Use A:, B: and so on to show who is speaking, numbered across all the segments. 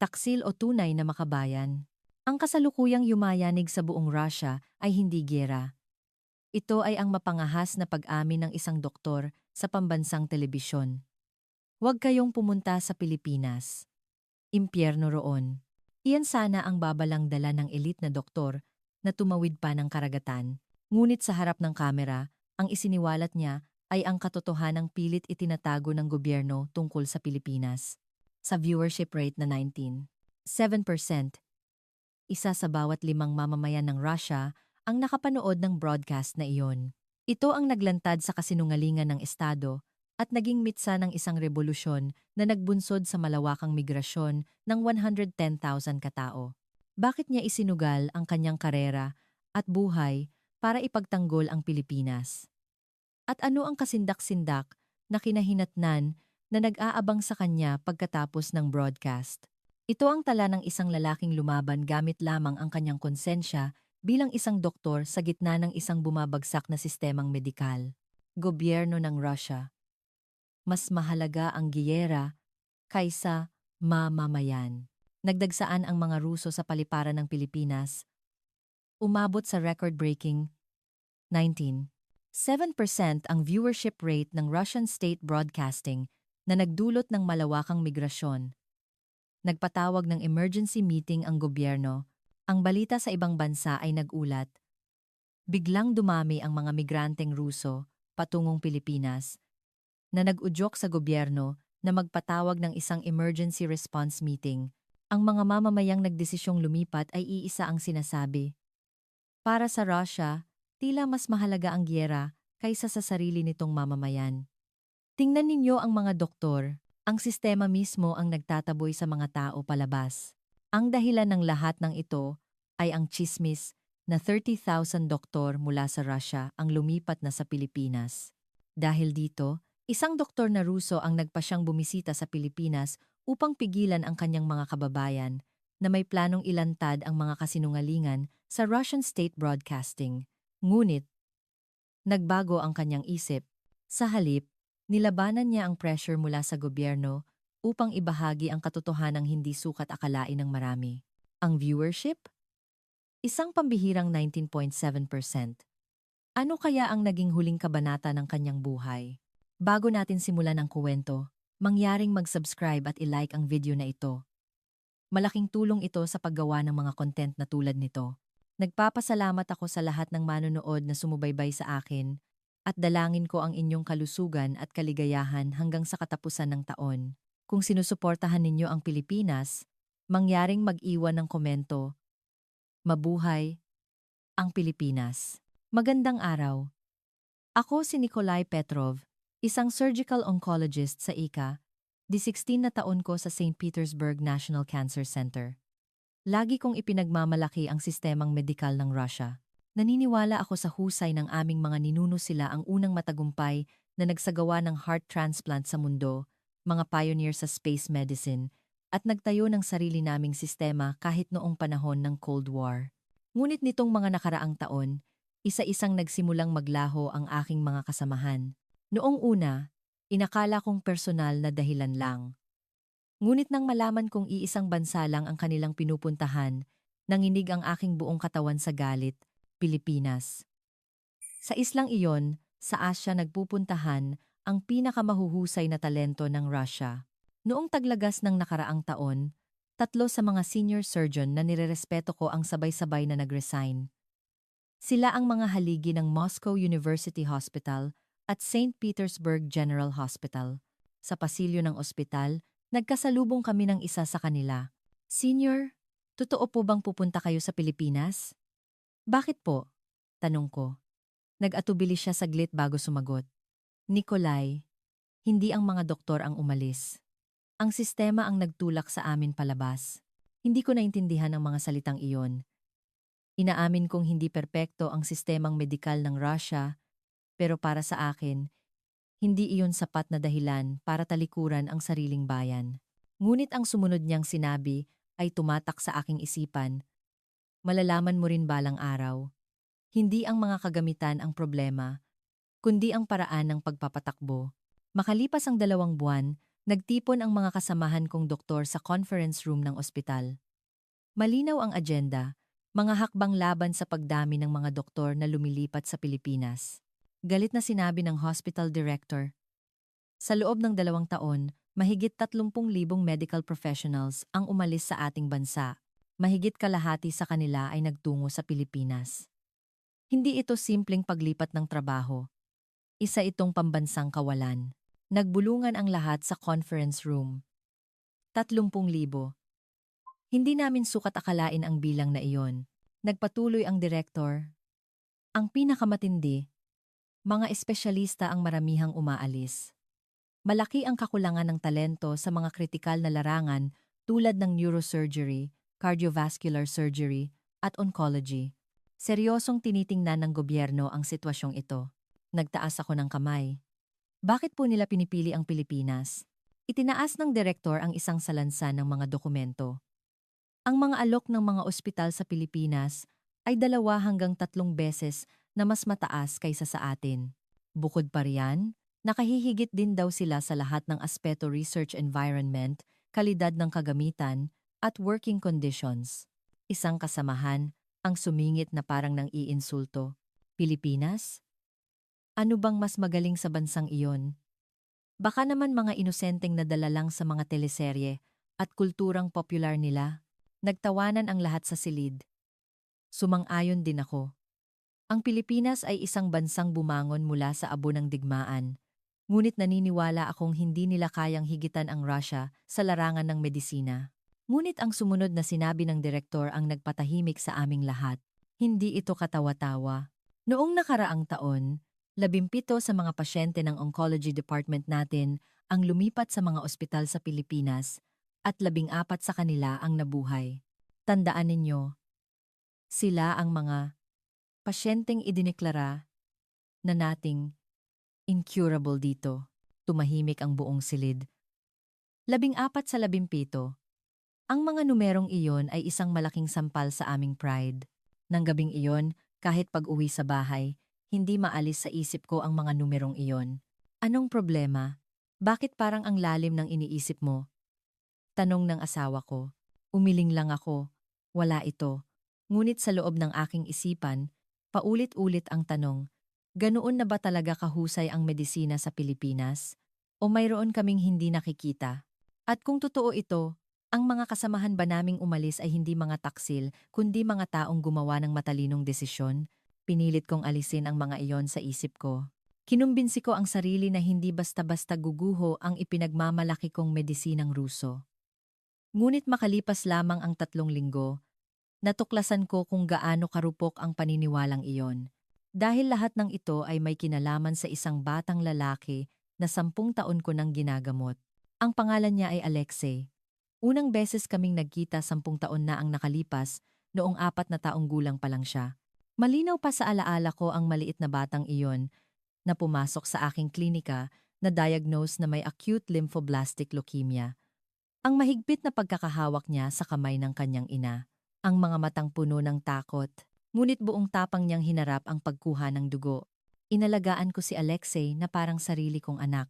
A: taksil o tunay na makabayan. Ang kasalukuyang yumayanig sa buong Russia ay hindi giyera. Ito ay ang mapangahas na pag-amin ng isang doktor sa pambansang telebisyon. Huwag kayong pumunta sa Pilipinas. Impyerno roon. Iyan sana ang babalang dala ng elite na doktor na tumawid pa ng karagatan. Ngunit sa harap ng kamera, ang isiniwalat niya ay ang katotohanang pilit itinatago ng gobyerno tungkol sa Pilipinas. Sa viewership rate na 19.7%, isa sa bawat 5 mamamayan ng Russia ang nakapanood ng broadcast na iyon. Ito ang naglantad sa kasinungalingan ng Estado at naging mitsa ng isang revolusyon na nagbunsod sa malawakang migrasyon ng 110,000 katao. Bakit niya isinugal ang kanyang karera at buhay para ipagtanggol ang Pilipinas? At ano ang kasindak-sindak na kinahinatnan na nag-aabang sa kanya pagkatapos ng broadcast? Ito ang tala ng isang lalaking lumaban gamit lamang ang kanyang konsensya bilang isang doktor sa gitna ng isang bumabagsak na sistemang medikal. Gobyerno ng Russia. Mas mahalaga ang giyera kaysa mamamayan. Nagdagsaan ang mga Ruso sa paliparan ng Pilipinas. Umabot sa record-breaking 19.7% ang viewership rate ng Russian state broadcasting na nagdulot ng malawakang migrasyon. Nagpatawag ng emergency meeting ang gobyerno. Ang balita sa ibang bansa ay nagulat. Biglang dumami ang mga migranteng Ruso patungong Pilipinas na nag-udyok sa gobyerno na magpatawag ng isang emergency response meeting. Ang mga mamamayang nagdesisyong lumipat ay iisa ang sinasabi. Para sa Russia, tila mas mahalaga ang giyera kaysa sa sarili nitong mamamayan. Tingnan ninyo ang mga doktor, ang sistema mismo ang nagtataboy sa mga tao palabas. Ang dahilan ng lahat ng ito ay ang tsismis na 30,000 doktor mula sa Russia ang lumipat na sa Pilipinas. Dahil dito, isang doktor na Ruso ang nagpasyang bumisita sa Pilipinas upang pigilan ang kanyang mga kababayan na may planong ilantad ang mga kasinungalingan sa Russian state broadcasting. Ngunit, nagbago ang kanyang isip. Sa halip, nilabanan niya ang pressure mula sa gobyerno upang ibahagi ang katotohanang hindi sukat akalain ng marami. Ang viewership? Isang pambihirang 19.7%. Ano kaya ang naging huling kabanata ng kanyang buhay? Bago natin simulan ang kuwento, mangyaring mag-subscribe at i-like ang video na ito. Malaking tulong ito sa paggawa ng mga content na tulad nito. Nagpapasalamat ako sa lahat ng manonood na sumubaybay sa akin at dalangin ko ang inyong kalusugan at kaligayahan hanggang sa katapusan ng taon. Kung sinusuportahan ninyo ang Pilipinas, mangyaring mag-iwan ng komento. Mabuhay ang Pilipinas. Magandang araw. Ako si Nikolai Petrov, isang surgical oncologist sa ICA, 16 na taon ko sa St. Petersburg National Cancer Center. Lagi kong ipinagmamalaki ang sistemang medikal ng Russia. Naniniwala ako sa husay ng aming mga ninuno, sila ang unang matagumpay na nagsagawa ng heart transplant sa mundo, mga pioneer sa space medicine, at nagtayo ng sarili naming sistema kahit noong panahon ng Cold War. Ngunit nitong mga nakaraang taon, isa-isang nagsimulang maglaho ang aking mga kasamahan. Noong una, inakala kong personal na dahilan lang. Ngunit nang malaman kong iisang bansa lang ang kanilang pinupuntahan, nanginig ang aking buong katawan sa galit, Pilipinas. Sa islang iyon, sa Asya nagpupuntahan ang pinakamahuhusay na talento ng Russia. Noong taglagas ng nakaraang taon, 3 sa mga senior surgeon na nirerespeto ko ang sabay-sabay na nag-resign. Sila ang mga haligi ng Moscow University Hospital at St. Petersburg General Hospital. Sa pasilyo ng ospital, nagkasalubong kami ng isa sa kanila. Senior, totoo po bang pupunta kayo sa Pilipinas? Bakit po? Tanong ko. Nag-atubili siya saglit bago sumagot. Nikolai, hindi ang mga doktor ang umalis. Ang sistema ang nagtulak sa amin palabas. Hindi ko naintindihan ang mga salitang iyon. Inaamin kong hindi perpekto ang sistemang medikal ng Russia, pero para sa akin, hindi iyon sapat na dahilan para talikuran ang sariling bayan. Ngunit ang sumunod niyang sinabi ay tumatak sa aking isipan. Malalaman mo rin balang araw. Hindi ang mga kagamitan ang problema, kundi ang paraan ng pagpapatakbo. Makalipas ang 2 buwan, Nagtipon ang mga kasamahan kong doktor sa conference room ng ospital. Malinaw ang agenda, mga hakbang laban sa pagdami ng mga doktor na lumilipat sa Pilipinas. Galit na sinabi ng hospital director, sa loob ng 2 taon, mahigit 30,000 medical professionals ang umalis sa ating bansa. Mahigit kalahati sa kanila ay nagtungo sa Pilipinas. Hindi ito simpleng paglipat ng trabaho. Isa itong pambansang kawalan. Nagbulungan ang lahat sa conference room. 30,000. Hindi namin sukat akalain ang bilang na iyon. Nagpatuloy ang direktor. Ang pinakamatindi, mga espesyalista ang maramihang umaalis. Malaki ang kakulangan ng talento sa mga kritikal na larangan tulad ng neurosurgery, cardiovascular surgery, at oncology. Seryosong tinitingnan ng gobyerno ang sitwasyong ito. Nagtaas ako ng kamay. Bakit po nila pinipili ang Pilipinas? Itinaas ng direktor ang isang salansan ng mga dokumento. Ang mga alok ng mga ospital sa Pilipinas ay 2 hanggang 3 beses na mas mataas kaysa sa atin. Bukod pa riyan, nakahihigit din daw sila sa lahat ng aspeto research environment, kalidad ng kagamitan, at working conditions. Isang kasamahan ang sumingit na parang nang iinsulto. Pilipinas? Ano bang mas magaling sa bansang iyon? Baka naman mga inosenteng nadala lang sa mga teleserye at kulturang popular nila. Nagtawanan ang lahat sa silid. Sumang-ayon din ako. Ang Pilipinas ay isang bansang bumangon mula sa abo ng digmaan. Ngunit naniniwala akong hindi nila kayang higitan ang Russia sa larangan ng medisina. Ngunit ang sumunod na sinabi ng direktor ang nagpatahimik sa aming lahat. Hindi ito katawa-tawa. Noong nakaraang taon, 17 sa mga pasyente ng oncology department natin ang lumipat sa mga ospital sa Pilipinas at 14 sa kanila ang nabuhay. Tandaan ninyo, sila ang mga pasyenteng idineklara na nating incurable dito. Tumahimik ang buong silid. 14 sa 17. Ang mga numerong iyon ay isang malaking sampal sa aming pride. Nang gabing iyon, kahit pag-uwi sa bahay, hindi maalis sa isip ko ang mga numerong iyon. Anong problema? Bakit parang ang lalim ng iniisip mo? Tanong ng asawa ko. Umiling lang ako. Wala ito. Ngunit sa loob ng aking isipan, paulit-ulit ang tanong, ganoon na ba talaga kahusay ang medisina sa Pilipinas? O mayroon kaming hindi nakikita? At kung totoo ito, ang mga kasamahan ba naming umalis ay hindi mga taksil, kundi mga taong gumawa ng matalinong desisyon? Pinilit kong alisin ang mga iyon sa isip ko. Kinumbinsi ko ang sarili na hindi basta-basta guguho ang ipinagmamalaki kong medisinang Ruso. Ngunit makalipas lamang ang 3 linggo, natuklasan ko kung gaano karupok ang paniniwalang iyon. Dahil lahat ng ito ay may kinalaman sa isang batang lalaki na 10 taon ko nang ginagamot. Ang pangalan niya ay Alexei. Unang beses kaming nagkita 10 taon na ang nakalipas, noong 4 na taong gulang pa lang siya. Malinaw pa sa alaala ko ang maliit na batang iyon na pumasok sa aking klinika na diagnose na may acute lymphoblastic leukemia. Ang mahigpit na pagkakahawak niya sa kamay ng kanyang ina, ang mga matang puno ng takot, ngunit buong tapang niyang hinarap ang pagkuha ng dugo. Inalagaan ko si Alexei na parang sarili kong anak.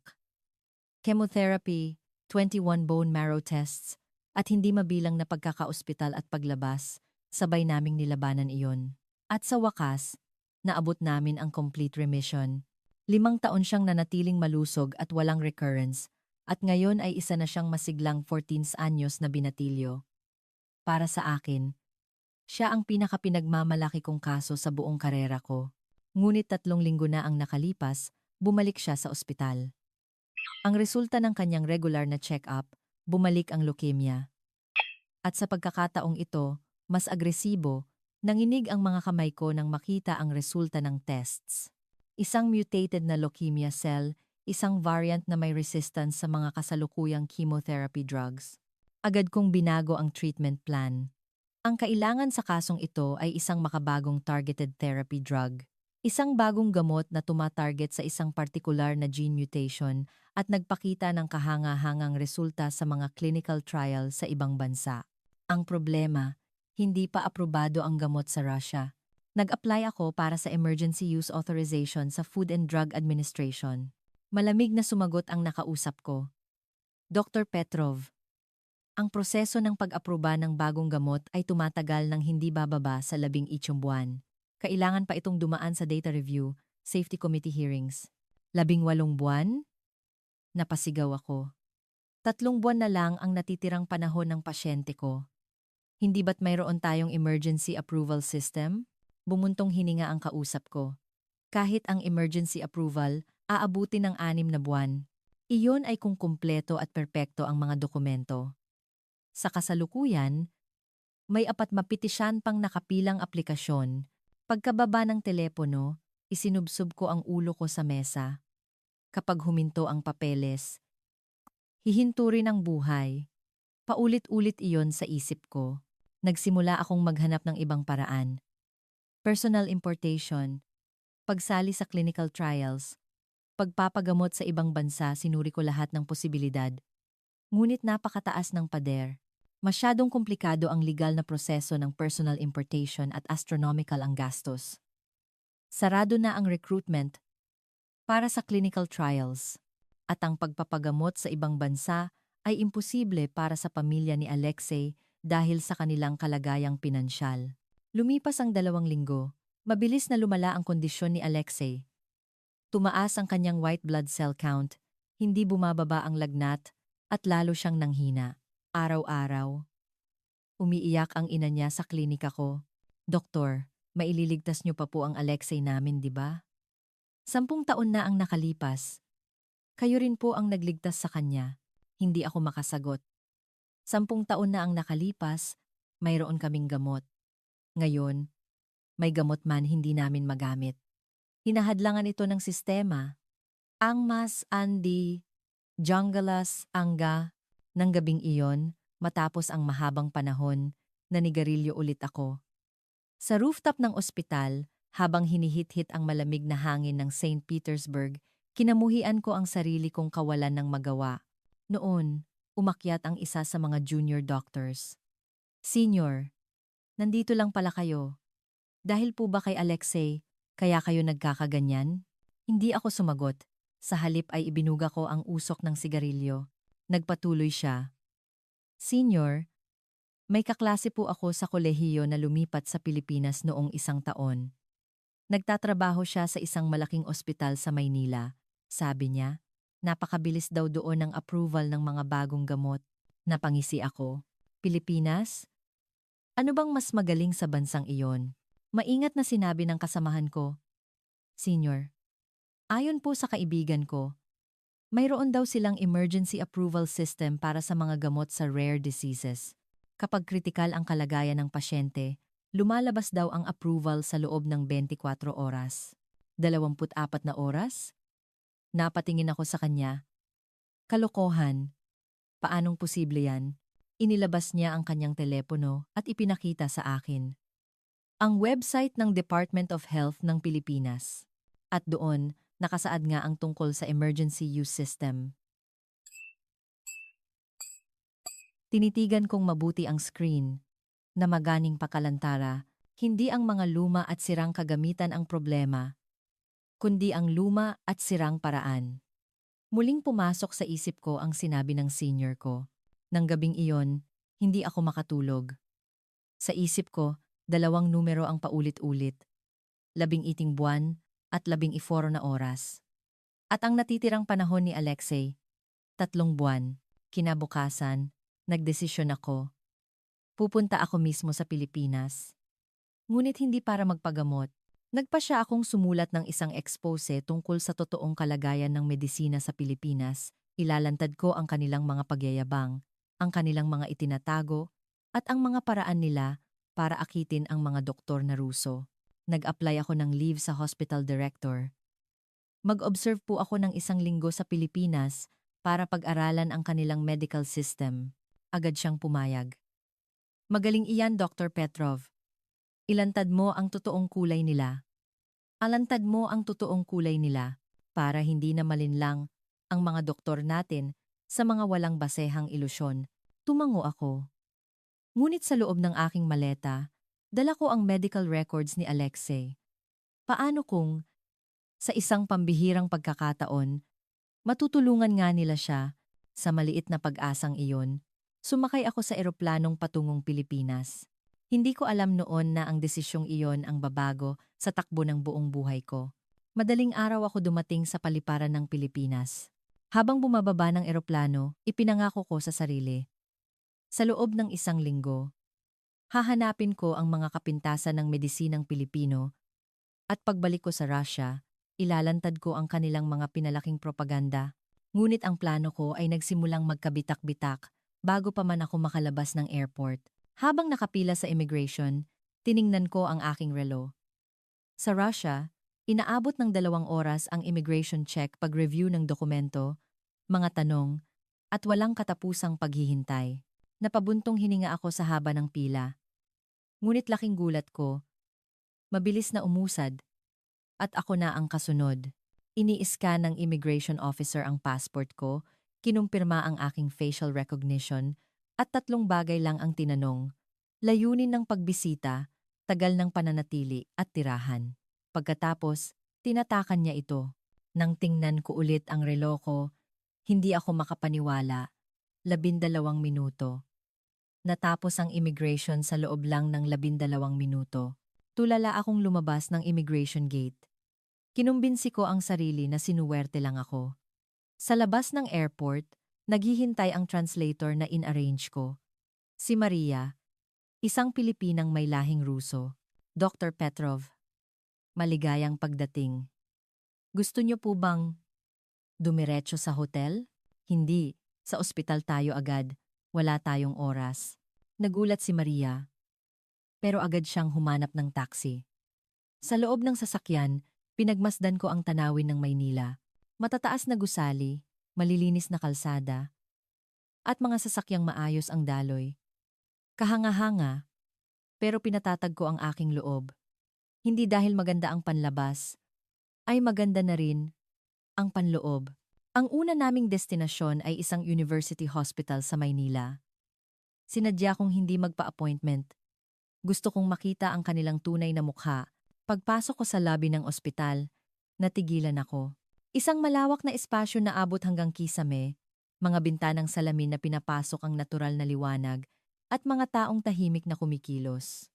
A: Chemotherapy, 21 bone marrow tests, at hindi mabilang na pagkakaospital at paglabas, sabay naming nilabanan iyon. At sa wakas, naabot namin ang complete remission. 5 taon siyang nanatiling malusog at walang recurrence, at ngayon ay isa na siyang masiglang 14 anyos na binatilyo. Para sa akin, siya ang pinakapinagmamalaki kong kaso sa buong karera ko. Ngunit 3 linggo na ang nakalipas, bumalik siya sa ospital. Ang resulta ng kanyang regular na check-up, bumalik ang leukemia. At sa pagkakataong ito, mas agresibo, nanginig ang mga kamay ko nang makita ang resulta ng tests. Isang mutated na leukemia cell, isang variant na may resistance sa mga kasalukuyang chemotherapy drugs. Agad kong binago ang treatment plan. Ang kailangan sa kasong ito ay isang makabagong targeted therapy drug. Isang bagong gamot na tumatarget sa isang partikular na gene mutation at nagpakita ng kahanga-hangang resulta sa mga clinical trial sa ibang bansa. Ang problema, hindi pa aprobado ang gamot sa Russia. Nag-apply ako para sa emergency use authorization sa Food and Drug Administration. Malamig na sumagot ang nakausap ko. Dr. Petrov, ang proseso ng pag-aproba ng bagong gamot ay tumatagal ng hindi bababa sa 11 buwan. Kailangan pa itong dumaan sa data review, safety committee hearings. 18 buwan? Napasigaw ako. 3 buwan na lang ang natitirang panahon ng pasyente ko. Hindi ba't mayroon tayong emergency approval system? Bumuntong hininga ang kausap ko. Kahit ang emergency approval, aabuti ng 6 na buwan. Iyon ay kung kumpleto at perpekto ang mga dokumento. Sa kasalukuyan, may 4 pang nakapilang aplikasyon. Pagkababa ng telepono, isinubsob ko ang ulo ko sa mesa. Kapag huminto ang papeles, hihinto rin ang buhay. Paulit-ulit iyon sa isip ko. Nagsimula akong maghanap ng ibang paraan. Personal importation, pagsali sa clinical trials, pagpapagamot sa ibang bansa, sinuri ko lahat ng posibilidad. Ngunit napakataas ng pader. Masyadong komplikado ang legal na proseso ng personal importation at astronomical ang gastos. Sarado na ang recruitment para sa clinical trials. At ang pagpapagamot sa ibang bansa ay imposible para sa pamilya ni Alexei dahil sa kanilang kalagayang pinansyal. Lumipas ang 2 linggo, mabilis na lumala ang kondisyon ni Alexei. Tumaas ang kanyang white blood cell count, hindi bumababa ang lagnat, at lalo siyang nanghina. Araw-araw. Umiiyak ang ina niya sa klinika ko. Doktor, maililigtas niyo pa po ang Alexei namin, di ba? 10 taon na ang nakalipas. Kayo rin po ang nagligtas sa kanya. Hindi ako makasagot. 10 taon na ang nakalipas, mayroon kaming gamot. Ngayon, may gamot man hindi namin magamit. Hinahadlangan ito ng sistema. Angmas, Andi, Junggalas, Angga. Nang gabing iyon, matapos ang mahabang panahon, nanigarilyo ulit ako. Sa rooftop ng ospital, habang hinihit-hit ang malamig na hangin ng St. Petersburg, kinamuhian ko ang sarili kong kawalan ng magawa. Noon, umakyat ang isa sa mga junior doctors. Senior, nandito lang pala kayo. Dahil po ba kay Alexei, kaya kayo nagkakaganyan? Hindi ako sumagot. Sa halip ay ibinuga ko ang usok ng sigarilyo. Nagpatuloy siya. Senior, may kaklase po ako sa kolehiyo na lumipat sa Pilipinas noong 1 taon. Nagtatrabaho siya sa isang malaking ospital sa Maynila. Sabi niya, napakabilis daw doon ng approval ng mga bagong gamot. Napangisi ako. Pilipinas? Ano bang mas magaling sa bansang iyon? Maingat na sinabi ng kasamahan ko. Senior, ayon po sa kaibigan ko, mayroon daw silang emergency approval system para sa mga gamot sa rare diseases. Kapag kritikal ang kalagayan ng pasyente, lumalabas daw ang approval sa loob ng 24 oras. 24 na oras? Napatingin ako sa kanya. Kalokohan. Paanong posible yan? Inilabas niya ang kanyang telepono at ipinakita sa akin. Ang website ng Department of Health ng Pilipinas. At doon, nakasaad nga ang tungkol sa emergency use system. Tinitigan kong mabuti ang screen. Na maganing pakalantara, hindi ang mga luma at sirang kagamitan ang problema, kundi ang luma at sirang paraan. Muling pumasok sa isip ko ang sinabi ng senior ko. Nang gabing iyon, hindi ako makatulog. Sa isip ko, 2 numero ang paulit-ulit. 11 buwan at 14 na oras. At ang natitirang panahon ni Alexei, 3 buwan. Kinabukasan, nagdesisyon ako. Pupunta ako mismo sa Pilipinas. Ngunit hindi para magpagamot. Nagpa siya akong sumulat ng isang expose tungkol sa totoong kalagayan ng medisina sa Pilipinas. Ilalantad ko ang kanilang mga pagyayabang, ang kanilang mga itinatago, at ang mga paraan nila para akitin ang mga doktor na Ruso. Nag-apply ako ng leave sa hospital director. Mag-observe po ako ng 1 linggo sa Pilipinas para pag-aralan ang kanilang medical system. Agad siyang pumayag. Magaling iyan, Dr. Petrov. Ilantad mo ang totoong kulay nila. Alantad mo ang totoong kulay nila para hindi na malinlang ang mga doktor natin sa mga walang basehang ilusyon. Tumango ako. Ngunit sa loob ng aking maleta, dala ko ang medical records ni Alexei. Paano kung, sa isang pambihirang pagkakataon, matutulungan nga nila siya Sa maliit na pag-asang iyon, sumakay ako sa eroplanong patungong Pilipinas. Hindi ko alam noon na ang desisyong iyon ang babago sa takbo ng buong buhay ko. Madaling araw ako dumating sa paliparan ng Pilipinas. Habang bumababa ng eroplano, ipinangako ko sa sarili. Sa loob ng 1 linggo, hahanapin ko ang mga kapintasan ng medisinang Pilipino at pagbalik ko sa Russia, ilalantad ko ang kanilang mga pinalaking propaganda. Ngunit ang plano ko ay nagsimulang magkabitak-bitak bago pa man ako makalabas ng airport. Habang nakapila sa immigration, tiningnan ko ang aking relo. Sa Russia, inaabot ng 2 oras ang immigration check pag-review ng dokumento, mga tanong, at walang katapusang paghihintay. Napabuntong hininga ako sa haba ng pila. Ngunit laking gulat ko, mabilis na umusad, at ako na ang kasunod. Ini-scan ng immigration officer ang passport ko, kinumpirma ang aking facial recognition, at 3 bagay lang ang tinanong. Layunin ng pagbisita, tagal ng pananatili at tirahan. Pagkatapos, tinatakan niya ito. Nang tingnan ko ulit ang relo ko, hindi ako makapaniwala. 12 minuto. Natapos ang immigration sa loob lang ng 12 minuto. Tulala akong lumabas ng immigration gate. Kinumbinsi ko ang sarili na sinuwerte lang ako. Sa labas ng airport, naghihintay ang translator na in-arrange ko. Si Maria, isang Pilipinang may lahing Ruso. Dr. Petrov, maligayang pagdating. Gusto niyo po bang dumiretso sa hotel? Hindi, sa ospital tayo agad. Wala tayong oras. Nagulat si Maria, pero agad siyang humanap ng taxi. Sa loob ng sasakyan, pinagmasdan ko ang tanawin ng Maynila. Matataas na gusali, malilinis na kalsada, at mga sasakyang maayos ang daloy. Kahanga-hanga, pero pinatatag ko ang aking loob. Hindi dahil maganda ang panlabas, ay maganda na rin ang panloob. Ang una naming destinasyon ay isang university hospital sa Maynila. Sinadya kong hindi magpa-appointment. Gusto kong makita ang kanilang tunay na mukha. Pagpasok ko sa lobby ng ospital, natigilan ako. Isang malawak na espasyo na abot hanggang kisame, mga bintanang salamin na pinapasok ang natural na liwanag, at mga taong tahimik na kumikilos.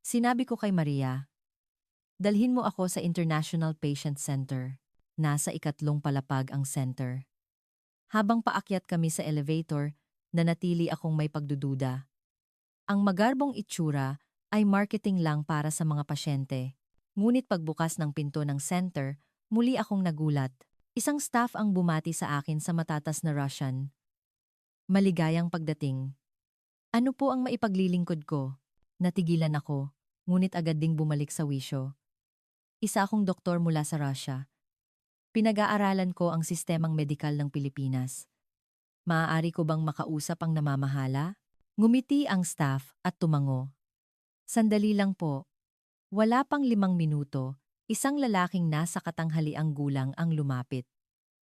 A: Sinabi ko kay Maria, dalhin mo ako sa International Patient Center. Nasa 3 palapag ang center. Habang paakyat kami sa elevator, nanatili akong may pagdududa. Ang magarbong itsura ay marketing lang para sa mga pasyente. Ngunit pagbukas ng pinto ng center, muli akong nagulat. Isang staff ang bumati sa akin sa matatas na Russian. Maligayang pagdating. Ano po ang maipaglilingkod ko? Natigilan ako, ngunit agad ding bumalik sa wisyo. Isa akong doktor mula sa Russia. Pinag-aaralan ko ang sistemang medikal ng Pilipinas. Maaari ko bang makausap ang namamahala? Ngumiti ang staff at tumango. Sandali lang po. Wala pang 5 minuto, isang lalaking nasa katanghaliang gulang ang lumapit.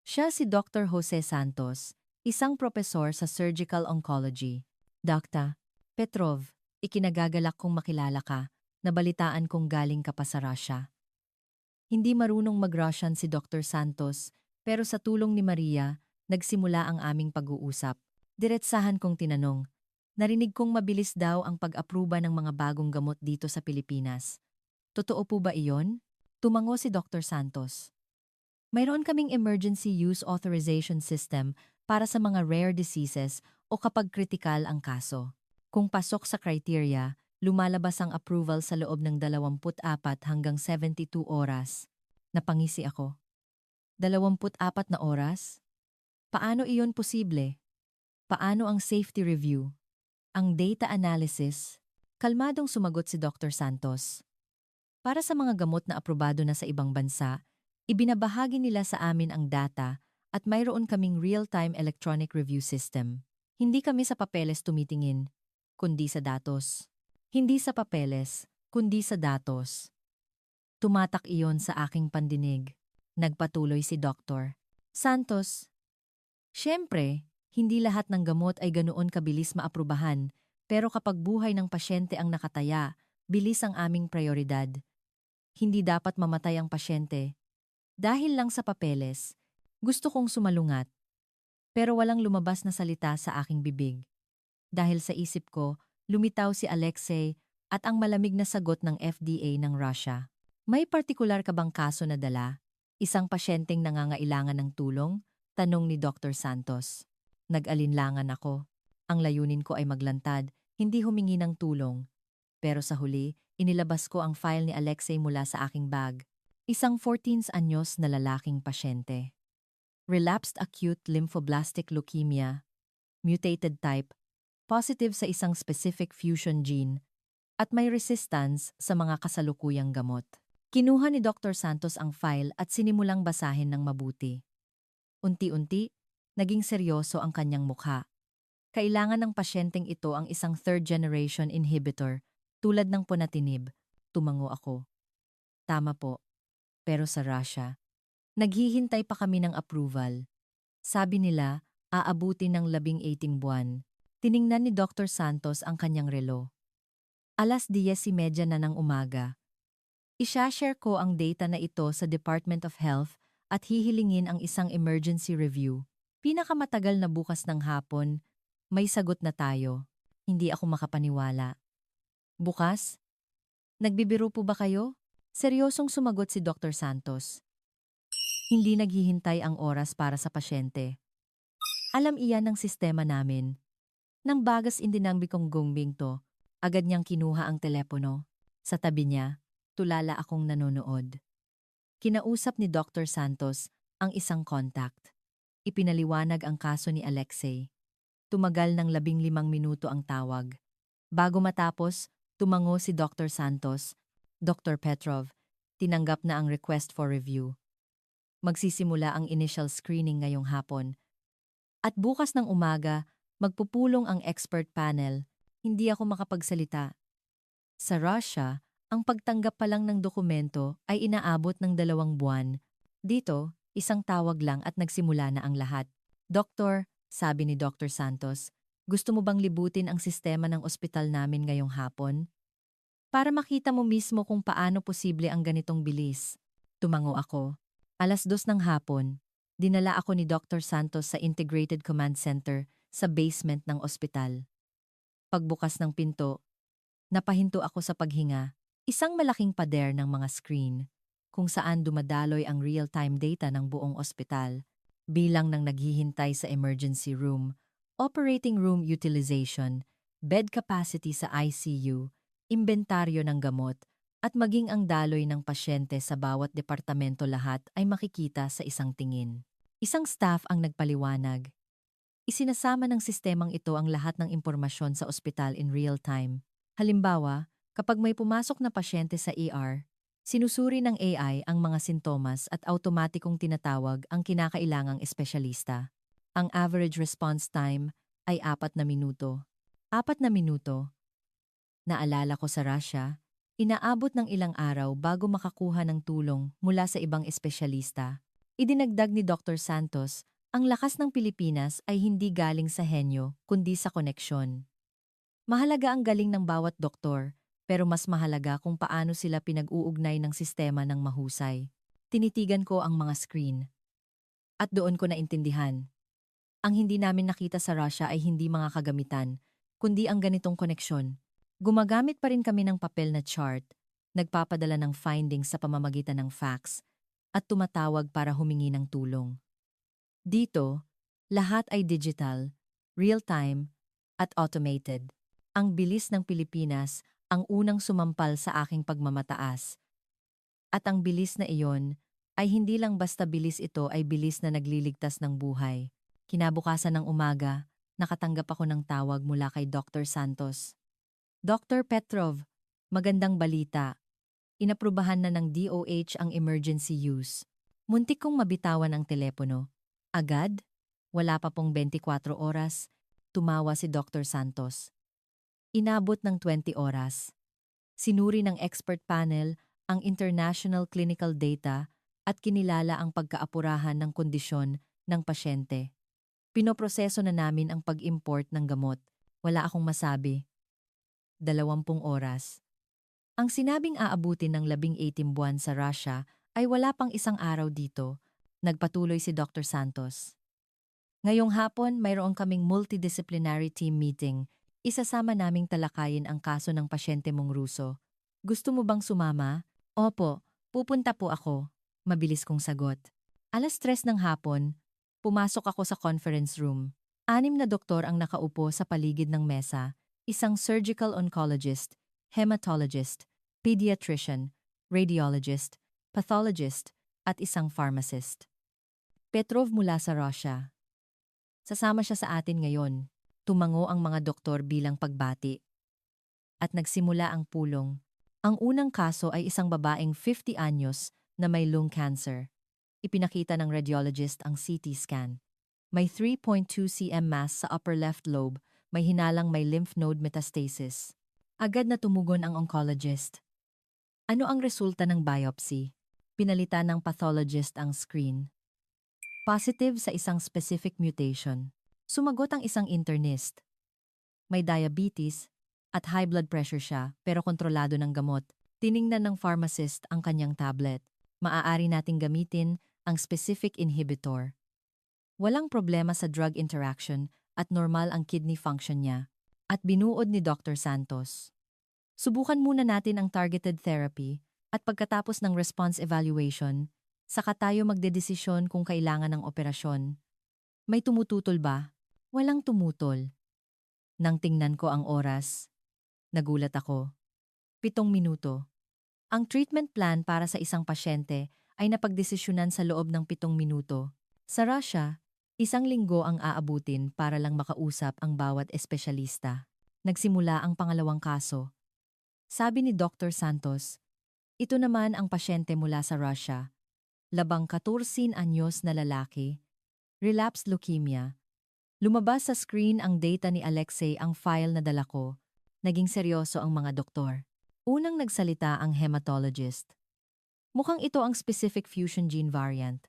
A: Siya si Dr. Jose Santos, isang propesor sa Surgical Oncology. Dr. Petrov, ikinagagalak kong makilala ka, nabalitaan kong galing ka pa sa Russia. Hindi marunong mag-Russian si Dr. Santos, pero sa tulong ni Maria, nagsimula ang aming pag-uusap. Diretsahan kong tinanong. Narinig kong mabilis daw ang pag-apruba ng mga bagong gamot dito sa Pilipinas. Totoo po ba iyon? Tumango si Dr. Santos. Mayroon kaming emergency use authorization system para sa mga rare diseases o kapag kritikal ang kaso. Kung pasok sa criteria, lumalabas ang approval sa loob ng 24 hanggang 72 oras. Napangisi ako. 24 na oras? Paano iyon posible? Paano ang safety review? Ang data analysis? Kalmadong sumagot si Dr. Santos. Para sa mga gamot na aprobado na sa ibang bansa, ibinabahagi nila sa amin ang data at mayroon kaming real-time electronic review system. Hindi kami sa papeles tumitingin, kundi sa datos. Hindi sa papeles, kundi sa datos. Tumatak iyon sa aking pandinig. Nagpatuloy si Dr. Santos. Siyempre, hindi lahat ng gamot ay ganoon kabilis maaprubahan, pero kapag buhay ng pasyente ang nakataya, bilis ang aming prioridad. Hindi dapat mamatay ang pasyente. Dahil lang sa papeles, gusto kong sumalungat. Pero walang lumabas na salita sa aking bibig. Dahil sa isip ko, lumitaw si Alexei at ang malamig na sagot ng FDA ng Russia. May partikular ka bang kaso na dala? Isang pasyenteng nangangailangan ng tulong? Tanong ni Dr. Santos. Nag-alinlangan ako. Ang layunin ko ay maglantad, hindi humingi ng tulong. Pero sa huli, inilabas ko ang file ni Alexei mula sa aking bag. Isang 14 anyos na lalaking pasyente. Relapsed acute lymphoblastic leukemia, mutated type, positive sa isang specific fusion gene, at may resistance sa mga kasalukuyang gamot. Kinuha ni Dr. Santos ang file at sinimulang basahin ng mabuti. Unti-unti, naging seryoso ang kanyang mukha. Kailangan ng pasyenteng ito ang isang third-generation inhibitor tulad ng ponatinib. Tumango ako. Tama po. Pero sa Russia, naghihintay pa kami ng approval. Sabi nila, aabuti ng 18 buwan. Tiningnan ni Dr. Santos ang kanyang relo. 10:30 na ng umaga. Isha-share ko ang data na ito sa Department of Health at hihilingin ang isang emergency review. Pinakamatagal na bukas ng hapon, may sagot na tayo. Hindi ako makapaniwala. Bukas? Nagbibiro po ba kayo? Seryosong sumagot si Dr. Santos. Hindi naghihintay ang oras para sa pasyente. Alam iyan ng sistema namin. Nang bagas indinambi kong gungbing to, agad niyang kinuha ang telepono. Sa tabi niya, tulala akong nanonood. Kinausap ni Dr. Santos ang isang contact. Ipinaliwanag ang kaso ni Alexei. Tumagal ng 15 minuto ang tawag. Bago matapos, tumango si Dr. Santos. Dr. Petrov, tinanggap na ang request for review. Magsisimula ang initial screening ngayong hapon. At bukas ng umaga, magpupulong ang expert panel. Hindi ako makapagsalita. Sa Russia, ang pagtanggap pa lang ng dokumento ay inaabot ng 2 buwan. Dito, isang tawag lang at nagsimula na ang lahat. Doktor, sabi ni Dr. Santos, gusto mo bang libutin ang sistema ng ospital namin ngayong hapon? Para makita mo mismo kung paano posible ang ganitong bilis. Tumango ako. 2:00 ng hapon, dinala ako ni Dr. Santos sa Integrated Command Center sa basement ng ospital. Pagbukas ng pinto, napahinto ako sa paghinga. Isang malaking pader ng mga screen, kung saan dumadaloy ang real-time data ng buong ospital, bilang ng naghihintay sa emergency room, operating room utilization, bed capacity sa ICU, imbentaryo ng gamot, at maging ang daloy ng pasyente sa bawat departamento lahat ay makikita sa isang tingin. Isang staff ang nagpaliwanag. Isinasama ng sistemang ito ang lahat ng impormasyon sa ospital in real time. Halimbawa, kapag may pumasok na pasyente sa ER, sinusuri ng AI ang mga sintomas at automatikong tinatawag ang kinakailangang espesyalista. Ang average response time ay 4 na minuto. 4 na minuto. Naalala ko sa Russia, inaabot ng ilang araw bago makakuha ng tulong mula sa ibang espesyalista. Idinagdag ni Dr. Santos, ang lakas ng Pilipinas ay hindi galing sa henyo kundi sa koneksyon. Mahalaga ang galing ng bawat doktor, pero mas mahalaga kung paano sila pinag-uugnay ng sistema ng mahusay. Tinitigan ko ang mga screen. At doon ko naintindihan. Ang hindi namin nakita sa Russia ay hindi mga kagamitan, kundi ang ganitong koneksyon. Gumagamit pa rin kami ng papel na chart, nagpapadala ng findings sa pamamagitan ng fax, at tumatawag para humingi ng tulong. Dito, lahat ay digital, real-time, at automated. Ang bilis ng Pilipinas ang unang sumampal sa aking pagmamataas. At ang bilis na iyon ay hindi lang basta bilis, ito ay bilis na nagliligtas ng buhay. Kinabukasan ng umaga, nakatanggap ako ng tawag mula kay Dr. Santos. Dr. Petrov, magandang balita. Inaprubahan na ng DOH ang emergency use. Muntik kong mabitawan ang telepono. Agad? Wala pa pong 24 oras, tumawa si Dr. Santos. Inabot ng 20 oras. Sinuri ng expert panel ang international clinical data at kinilala ang pagkaapurahan ng kondisyon ng pasyente. Pinoproseso na namin ang pag-import ng gamot. Wala akong masabi. 20 oras. Ang sinabing aabutin ng 18 buwan sa Russia ay wala pang isang araw dito, nagpatuloy si Dr. Santos. Ngayong hapon, mayroon kaming multidisciplinary team meeting. Isasama naming talakayin ang kaso ng pasyente mong Ruso. Gusto mo bang sumama? Opo, pupunta po ako. Mabilis kong sagot. 3:00 ng hapon, pumasok ako sa conference room. 6 na doktor ang nakaupo sa paligid ng mesa, isang surgical oncologist, hematologist, pediatrician, radiologist, pathologist, at isang pharmacist. Petrov mula sa Russia. Sasama siya sa atin ngayon. Tumango ang mga doktor bilang pagbati. At nagsimula ang pulong. Ang unang kaso ay isang babaeng 50 anyos na may lung cancer. Ipinakita ng radiologist ang CT scan. May 3.2 cm mass sa upper left lobe, may hinalang may lymph node metastasis. Agad na tumugon ang oncologist. Ano ang resulta ng biopsy? Pinalitan ng pathologist ang screen. Positive sa isang specific mutation. Sumagot ang isang internist. May diabetes at high blood pressure siya pero kontrolado ng gamot. Tiningnan ng pharmacist ang kanyang tablet. Maaari nating gamitin ang specific inhibitor. Walang problema sa drug interaction at normal ang kidney function niya. At binuod ni Dr. Santos. Subukan muna natin ang targeted therapy at pagkatapos ng response evaluation, saka tayo magdedesisyon kung kailangan ng operasyon. May tumututol ba? Walang tumutol. Nang tingnan ko ang oras, nagulat ako. 7 minuto. Ang treatment plan para sa isang pasyente ay napagdesisyonan sa loob ng 7 minuto. Sa Russia, 1 linggo ang aabutin para lang makausap ang bawat espesyalista. Nagsimula ang pangalawang kaso. Sabi ni Dr. Santos, ito naman ang pasyente mula sa Russia. Labang 14 anyos na lalaki. Relapsed leukemia. Lumabas sa screen ang data ni Alexei, ang file na dala ko. Naging seryoso ang mga doktor. Unang nagsalita ang hematologist. Mukhang ito ang specific fusion gene variant.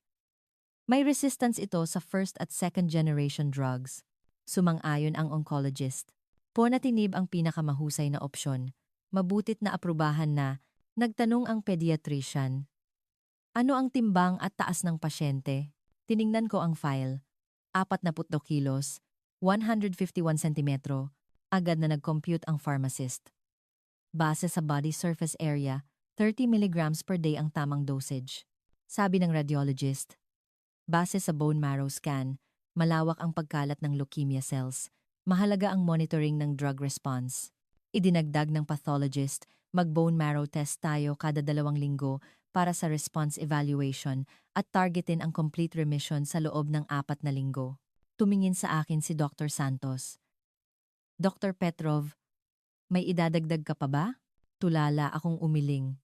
A: May resistance ito sa first at second generation drugs. Sumang-ayon ang oncologist. Ponatinib ang pinakamahusay na opsyon. Mabutit na aprubahan na. Nagtanong ang pediatrician. Ano ang timbang at taas ng pasyente? Tiningnan ko ang file. 42 kilos, 151 sentimetro. Agad na nag-compute ang pharmacist. Base sa body surface area, 30 milligrams per day ang tamang dosage. Sabi ng radiologist. Base sa bone marrow scan, malawak ang pagkalat ng leukemia cells. Mahalaga ang monitoring ng drug response. Idinagdag ng pathologist, mag-bone marrow test tayo kada 2 linggo para sa response evaluation at targetin ang complete remission sa loob ng 4 na linggo. Tumingin sa akin si Dr. Santos. Dr. Petrov, may idadagdag ka pa ba? Tulala akong umiling.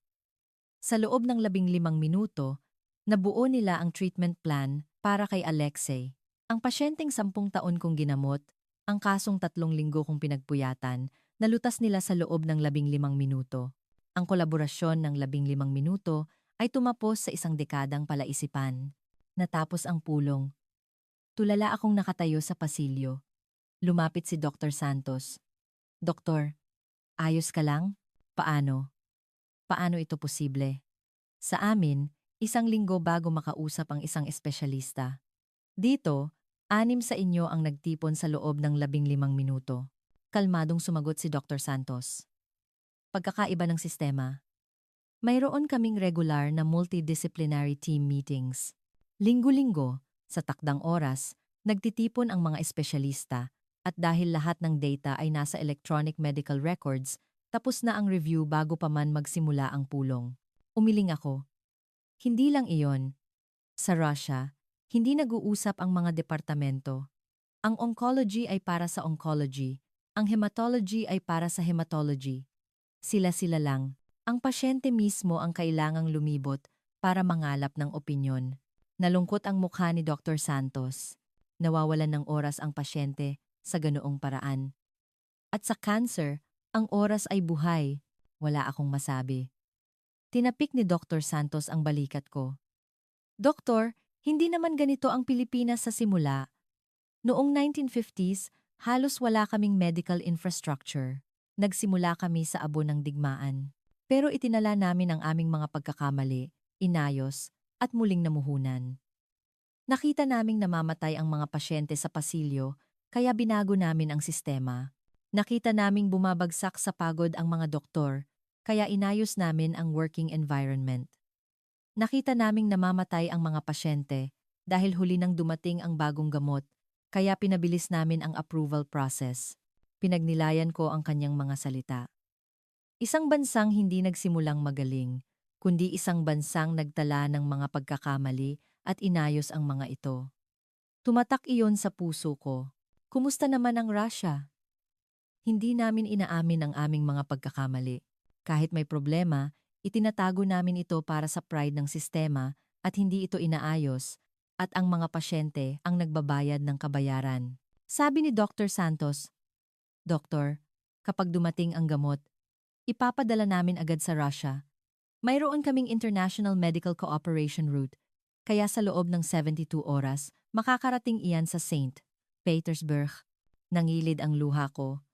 A: Sa loob ng 15 minuto, nabuo nila ang treatment plan para kay Alexei. Ang pasyenteng 10 taon kong ginamot, ang kasong 3 linggo kong pinagpuyatan, nalutas nila sa loob ng 15 minuto. Ang kolaborasyon ng 15 minuto ay tumapos sa 1 dekadang palaisipan. Natapos ang pulong. Tulala akong nakatayo sa pasilyo. Lumapit si Dr. Santos. Doktor, ayos ka lang? Paano? Paano ito posible? Sa amin, 1 linggo bago makausap ang isang espesyalista. Dito, 6 sa inyo ang nagtipon sa loob ng 15 minuto. Kalmadong sumagot si Dr. Santos. Pagkakaiba ng sistema. Mayroon kaming regular na multidisciplinary team meetings. Linggo-linggo, sa takdang oras, nagtitipon ang mga espesyalista at dahil lahat ng data ay nasa electronic medical records, tapos na ang review bago pa man magsimula ang pulong. Umiling ako. Hindi lang iyon. Sa Russia, hindi nag-uusap ang mga departamento. Ang oncology ay para sa oncology, ang hematology ay para sa hematology. Sila-sila lang. Ang pasyente mismo ang kailangang lumibot para mangalap ng opinyon. Nalungkot ang mukha ni Dr. Santos. Nawawalan ng oras ang pasyente sa ganoong paraan. At sa cancer, ang oras ay buhay. Wala akong masabi. Tinapik ni Dr. Santos ang balikat ko. Doktor, hindi naman ganito ang Pilipinas sa simula. Noong 1950s, halos wala kaming medical infrastructure. Nagsimula kami sa abo ng digmaan. Pero itinala namin ang aming mga pagkakamali, inayos, at muling namuhunan. Nakita naming namamatay ang mga pasyente sa pasilyo, kaya binago namin ang sistema. Nakita naming bumabagsak sa pagod ang mga doktor, kaya inayos namin ang working environment. Nakita naming namamatay ang mga pasyente dahil huli nang dumating ang bagong gamot, kaya pinabilis namin ang approval process. Pinagnilayan ko ang kanyang mga salita. Isang bansang hindi nagsimulang magaling, kundi isang bansang nagtala ng mga pagkakamali at inayos ang mga ito. Tumatak iyon sa puso ko. Kumusta naman ang Russia? Hindi namin inaamin ang aming mga pagkakamali. Kahit may problema, itinatago namin ito para sa pride ng sistema at hindi ito inaayos, at ang mga pasyente ang nagbabayad ng kabayaran. Sabi ni Dr. Santos, Doktor, kapag dumating ang gamot, ipapadala namin agad sa Russia. Mayroon kaming International Medical Cooperation Route, kaya sa loob ng 72 oras, makakarating iyan sa St. Petersburg. Nangilid ang luha ko.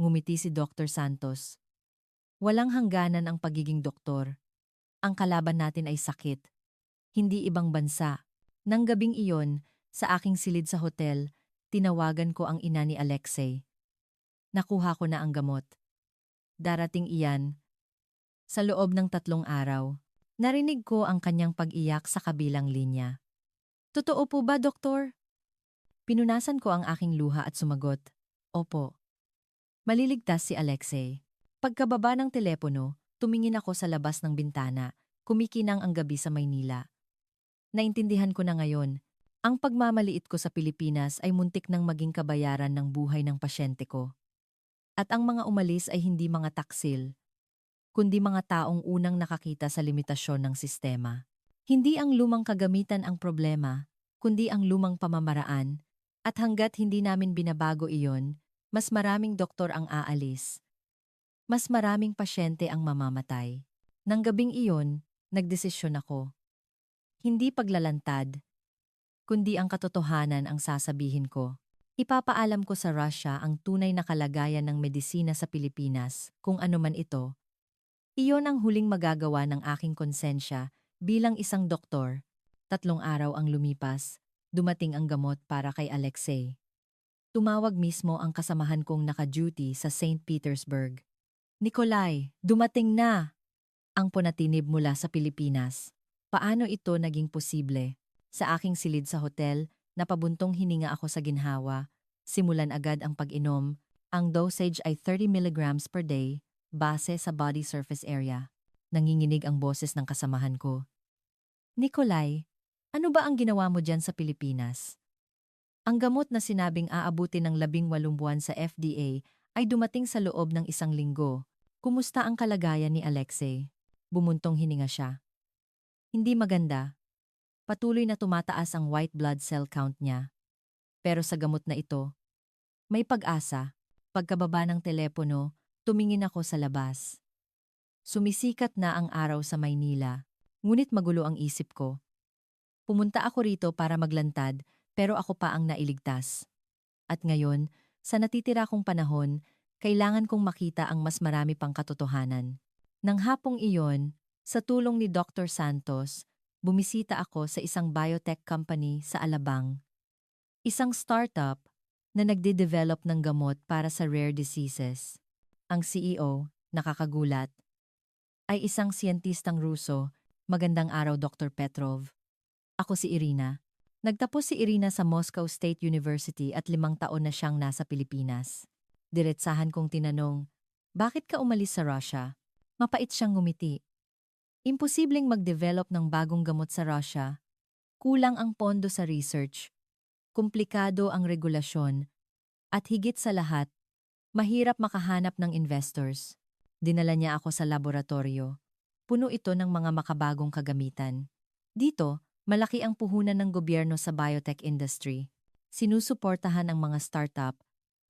A: Ngumiti si Dr. Santos. Walang hangganan ang pagiging doktor. Ang kalaban natin ay sakit. Hindi ibang bansa. Nang gabing iyon, sa aking silid sa hotel, tinawagan ko ang ina ni Alexei. Nakuha ko na ang gamot. Darating iyan. Sa loob ng 3 araw, narinig ko ang kanyang pag-iyak sa kabilang linya. Totoo po ba, doktor? Pinunasan ko ang aking luha at sumagot, Opo. Maliligtas si Alexei. Pagkababa ng telepono, tumingin ako sa labas ng bintana, kumikinang ang gabi sa Maynila. Naintindihan ko na ngayon, ang pagmamaliit ko sa Pilipinas ay muntik nang maging kabayaran ng buhay ng pasyente ko. At ang mga umalis ay hindi mga taksil, kundi mga taong unang nakakita sa limitasyon ng sistema. Hindi ang lumang kagamitan ang problema, kundi ang lumang pamamaraan, at hanggat hindi namin binabago iyon, mas maraming doktor ang aalis. Mas maraming pasyente ang mamamatay. Nang gabing iyon, nagdesisyon ako. Hindi paglalantad, kundi ang katotohanan ang sasabihin ko. Ipapaalam ko sa Russia ang tunay na kalagayan ng medisina sa Pilipinas, kung ano man ito. Iyon ang huling magagawa ng aking konsensya bilang isang doktor. 3 araw ang lumipas, dumating ang gamot para kay Alexei. Tumawag mismo ang kasamahan kong naka-duty sa St. Petersburg. Nikolai, dumating na! Ang punatinib mula sa Pilipinas. Paano ito naging posible? Sa aking silid sa hotel, napabuntong hininga ako sa ginhawa. Simulan agad ang pag-inom. Ang dosage ay 30 milligrams per day, base sa body surface area. Nanginginig ang boses ng kasamahan ko. Nikolai, ano ba ang ginawa mo dyan sa Pilipinas? Ang gamot na sinabing aabutin ng 18 buwan sa FDA ay dumating sa loob ng 1 linggo. Kumusta ang kalagayan ni Alexei? Bumuntong hininga siya. Hindi maganda. Patuloy na tumataas ang white blood cell count niya. Pero sa gamot na ito, may pag-asa. Pagkababa ng telepono, tumingin ako sa labas. Sumisikat na ang araw sa Maynila, ngunit magulo ang isip ko. Pumunta ako rito para maglantad, pero ako pa ang nailigtas. At ngayon, sa natitira kong panahon, kailangan kong makita ang mas marami pang katotohanan. Nang hapong iyon, sa tulong ni Dr. Santos, bumisita ako sa isang biotech company sa Alabang. Isang startup na nagde-develop ng gamot para sa rare diseases. Ang CEO, nakakagulat, ay isang siyentistang Ruso. Magandang araw, Dr. Petrov. Ako si Irina. Nagtapos si Irina sa Moscow State University at 5 taon na siyang nasa Pilipinas. Diretsahan kong tinanong, bakit ka umalis sa Russia? Mapait siyang ngumiti. Imposibleng mag-develop ng bagong gamot sa Russia. Kulang ang pondo sa research. Komplikado ang regulasyon. At higit sa lahat, mahirap makahanap ng investors. Dinala niya ako sa laboratorio. Puno ito ng mga makabagong kagamitan. Dito, malaki ang puhunan ng gobyerno sa biotech industry. Sinusuportahan ang mga startup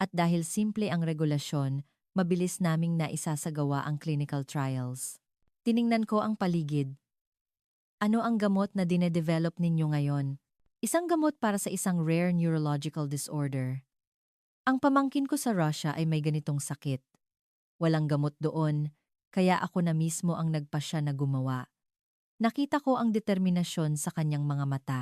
A: at dahil simple ang regulasyon, mabilis naming naisasagawa ang clinical trials. Tiningnan ko ang paligid. Ano ang gamot na dinedevelop ninyo ngayon? Isang gamot para sa isang rare neurological disorder. Ang pamangkin ko sa Russia ay may ganitong sakit. Walang gamot doon, kaya ako na mismo ang nagpasya na gumawa. Nakita ko ang determinasyon sa kanyang mga mata.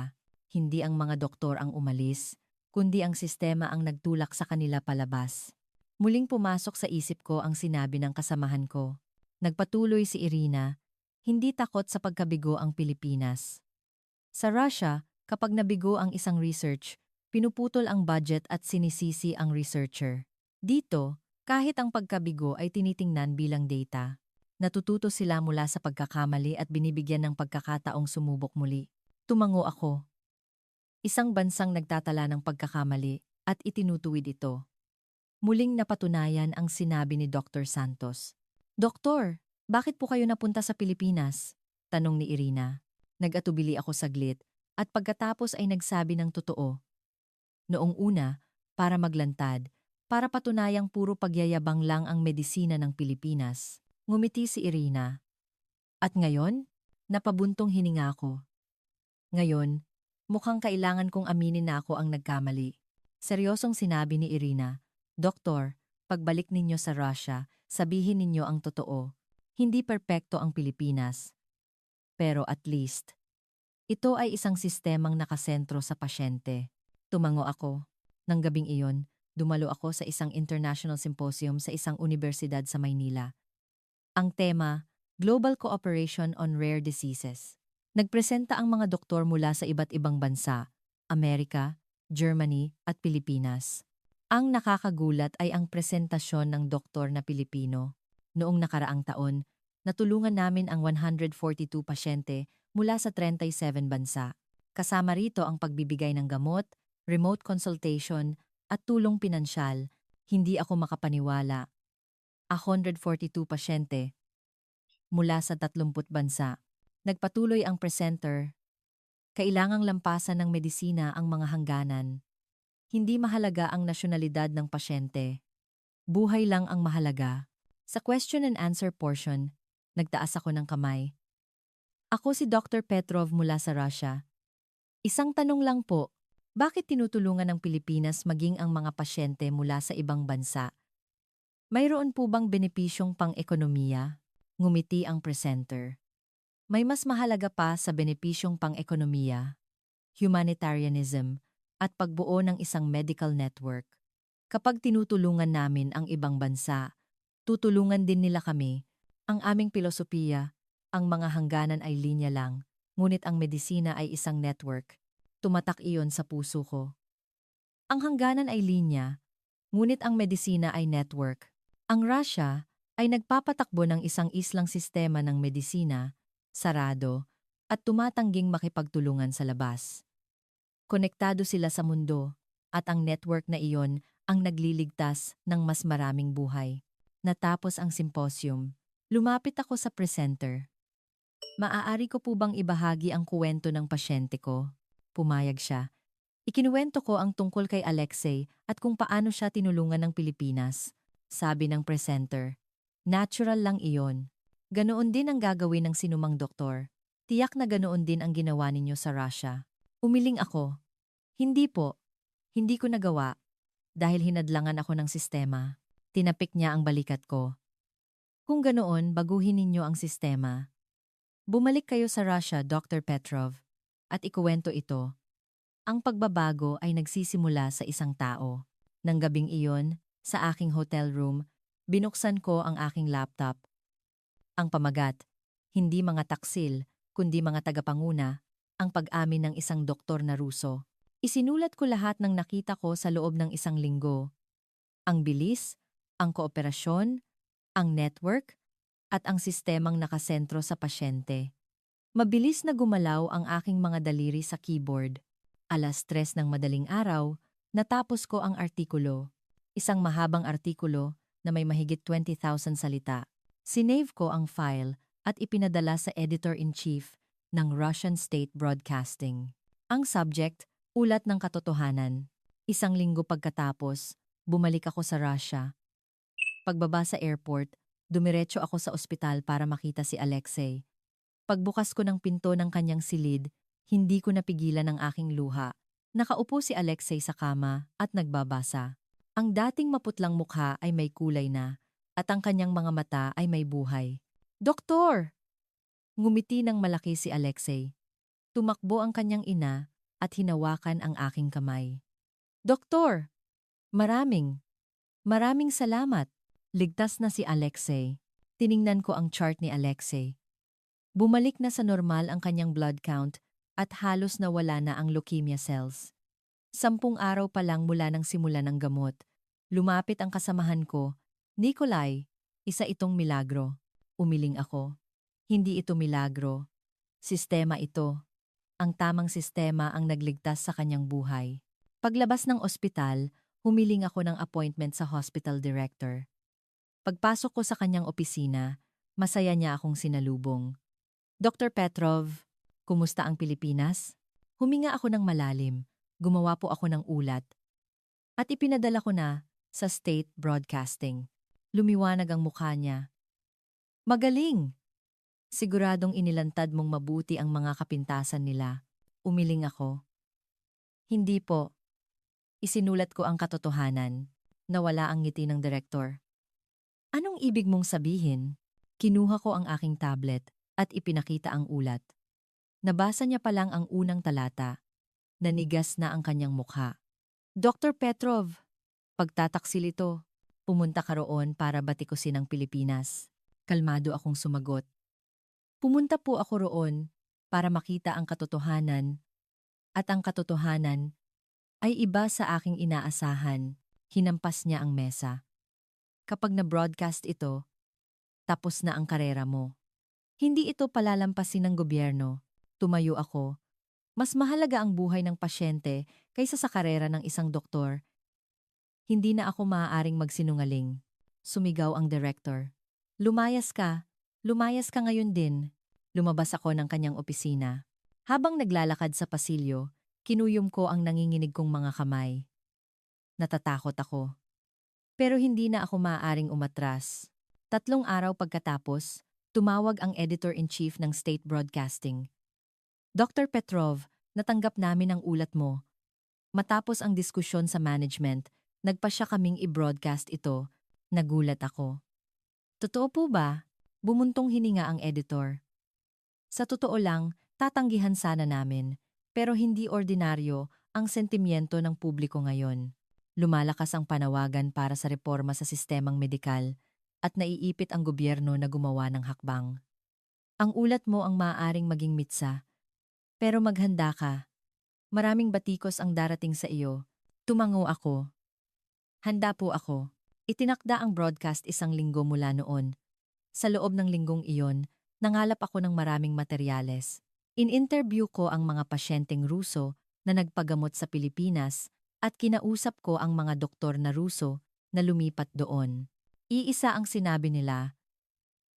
A: Hindi ang mga doktor ang umalis, kundi ang sistema ang nagtulak sa kanila palabas. Muling pumasok sa isip ko ang sinabi ng kasamahan ko. Nagpatuloy si Irina, hindi takot sa pagkabigo ang Pilipinas. Sa Russia, kapag nabigo ang isang research, pinuputol ang budget at sinisisi ang researcher. Dito, kahit ang pagkabigo ay tinitingnan bilang data. Natututo sila mula sa pagkakamali at binibigyan ng pagkakataong sumubok muli. Tumango ako. Isang bansang nagtatala ng pagkakamali at itinutuwid ito. Muling napatunayan ang sinabi ni Dr. Santos. Doktor, bakit po kayo napunta sa Pilipinas? Tanong ni Irina. Nag-atubili ako saglit at pagkatapos ay nagsabi ng totoo. Noong una, para maglantad, para patunayang puro pagyayabang lang ang medisina ng Pilipinas. Ngumiti si Irina. At ngayon, napabuntong hininga ko. Ngayon, mukhang kailangan kong aminin na ako ang nagkamali. Seryosong sinabi ni Irina, Doktor, pagbalik ninyo sa Russia, sabihin ninyo ang totoo. Hindi perpekto ang Pilipinas. Pero at least, ito ay isang sistemang nakasentro sa pasyente. Tumango ako. Nang gabing iyon, dumalo ako sa isang international symposium sa isang universidad sa Maynila. Ang tema, Global Cooperation on Rare Diseases. Nagpresenta ang mga doktor mula sa iba't ibang bansa, Amerika, Germany at Pilipinas. Ang nakakagulat ay ang presentasyon ng doktor na Pilipino. Noong nakaraang taon, natulungan namin ang 142 pasyente mula sa 37 bansa. Kasama rito ang pagbibigay ng gamot, remote consultation, at tulong pinansyal. Hindi ako makapaniwala. 142 pasyente mula sa 30 bansa. Nagpatuloy ang presenter. Kailangang lampasan ng medisina ang mga hangganan. Hindi mahalaga ang nasyonalidad ng pasyente. Buhay lang ang mahalaga. Sa question and answer portion, nagtaas ako ng kamay. Ako si Dr. Petrov mula sa Russia. Isang tanong lang po, bakit tinutulungan ng Pilipinas maging ang mga pasyente mula sa ibang bansa? Mayroon po bang benepisyong pang-ekonomiya? Ngumiti ang presenter. May mas mahalaga pa sa benepisyong pang-ekonomiya, humanitarianism, at pagbuo ng isang medical network. Kapag tinutulungan namin ang ibang bansa, tutulungan din nila kami. Ang aming pilosopiya, ang mga hangganan ay linya lang, ngunit ang medisina ay isang network. Tumatak iyon sa puso ko. Ang hangganan ay linya, ngunit ang medisina ay network. Ang Russia ay nagpapatakbo ng isang islang sistema ng medisina, sarado, at tumatangging makipagtulungan sa labas. Konektado sila sa mundo, at ang network na iyon ang nagliligtas ng mas maraming buhay. Natapos ang symposium, lumapit ako sa presenter. Maaari ko po bang ibahagi ang kuwento ng pasyente ko? Pumayag siya. Ikinuwento ko ang tungkol kay Alexei at kung paano siya tinulungan ng Pilipinas. Sabi ng presenter. Natural lang iyon. Ganoon din ang gagawin ng sinumang doktor. Tiyak na ganoon din ang ginawa ninyo sa Russia. Umiling ako. Hindi po. Hindi ko nagawa. Dahil hinadlangan ako ng sistema. Tinapik niya ang balikat ko. Kung ganoon, baguhin ninyo ang sistema. Bumalik kayo sa Russia, Dr. Petrov. At ikuwento ito. Ang pagbabago ay nagsisimula sa isang tao. Nang gabing iyon, sa aking hotel room, binuksan ko ang aking laptop. Ang pamagat, hindi mga taksil, kundi mga tagapanguna, ang pag-amin ng isang doktor na Ruso. Isinulat ko lahat ng nakita ko sa loob ng isang linggo. Ang bilis, ang kooperasyon, ang network, at ang sistemang nakasentro sa pasyente. Mabilis na gumalaw ang aking mga daliri sa keyboard. 3:00 ng madaling araw, natapos ko ang artikulo. Isang mahabang artikulo na may mahigit 20,000 salita. Sinave ko ang file at ipinadala sa editor-in-chief ng Russian State Broadcasting. Ang subject, ulat ng katotohanan. 1 linggo pagkatapos, bumalik ako sa Russia. Pagbaba sa airport, dumiretso ako sa ospital para makita si Alexei. Pagbukas ko ng pinto ng kanyang silid, hindi ko napigilan ang aking luha. Nakaupo si Alexei sa kama at nagbabasa. Ang dating maputlang mukha ay may kulay na, at ang kanyang mga mata ay may buhay. Doktor! Ngumiti ng malaki si Alexei. Tumakbo ang kanyang ina, at hinawakan ang aking kamay. Doktor, maraming salamat. Ligtas na si Alexei. Tiningnan ko ang chart ni Alexei. Bumalik na sa normal ang kanyang blood count at halos nawala na ang leukemia cells. 10 araw pa lang mula nang simula ng gamot. Lumapit ang kasamahan ko. Nikolai, isa itong milagro. Umiling ako. Hindi ito milagro. Sistema ito. Ang tamang sistema ang nagligtas sa kanyang buhay. Paglabas ng ospital, humiling ako ng appointment sa hospital director. Pagpasok ko sa kanyang opisina, masaya niya akong sinalubong. Dr. Petrov, kumusta ang Pilipinas? Huminga ako ng malalim, gumawa po ako ng ulat. At ipinadala ko na sa state broadcasting. Lumiwanag ang mukha niya. Magaling! Siguradong inilantad mong mabuti ang mga kapintasan nila. Umiling ako. Hindi po. Isinulat ko ang katotohanan. Nawala ang ngiti ng direktor. Anong ibig mong sabihin? Kinuha ko ang aking tablet at ipinakita ang ulat. Nabasa niya pa lang ang unang talata. Nanigas na ang kanyang mukha. Dr. Petrov, pagtataksil ito. Pumunta ka roon para batikusin ang Pilipinas. Kalmado akong sumagot. Pumunta po ako roon para makita ang katotohanan. At ang katotohanan ay iba sa aking inaasahan. Hinampas niya ang mesa. Kapag na-broadcast ito, tapos na ang karera mo. Hindi ito palalampasin ng gobyerno. Tumayo ako. Mas mahalaga ang buhay ng pasyente kaysa sa karera ng isang doktor. Hindi na ako maaaring magsinungaling. Sumigaw ang director. Lumayas ka ngayon din. Lumabas ako ng kanyang opisina. Habang naglalakad sa pasilyo, kinuyom ko ang nanginginig kong mga kamay. Natatakot ako. Pero hindi na ako maaaring umatras. 3 araw pagkatapos, tumawag ang editor-in-chief ng State Broadcasting. Dr. Petrov, natanggap namin ang ulat mo. Matapos ang diskusyon sa management, nagpasya kaming i-broadcast ito. Nagulat ako. Totoo po ba? Bumuntong hininga ang editor. Sa totoo lang, tatanggihan sana namin, pero hindi ordinaryo ang sentimiento ng publiko ngayon. Lumalakas ang panawagan para sa reforma sa sistemang medikal at naiipit ang gobyerno na gumawa ng hakbang. Ang ulat mo ang maaaring maging mitsa, pero maghanda ka. Maraming batikos ang darating sa iyo. Tumango ako. Handa po ako. Itinakda ang broadcast 1 linggo mula noon. Sa loob ng linggong iyon, nangalap ako ng maraming materyales. In-interview ko ang mga pasyenteng Ruso na nagpagamot sa Pilipinas at kinausap ko ang mga doktor na Ruso na lumipat doon. Iisa ang sinabi nila,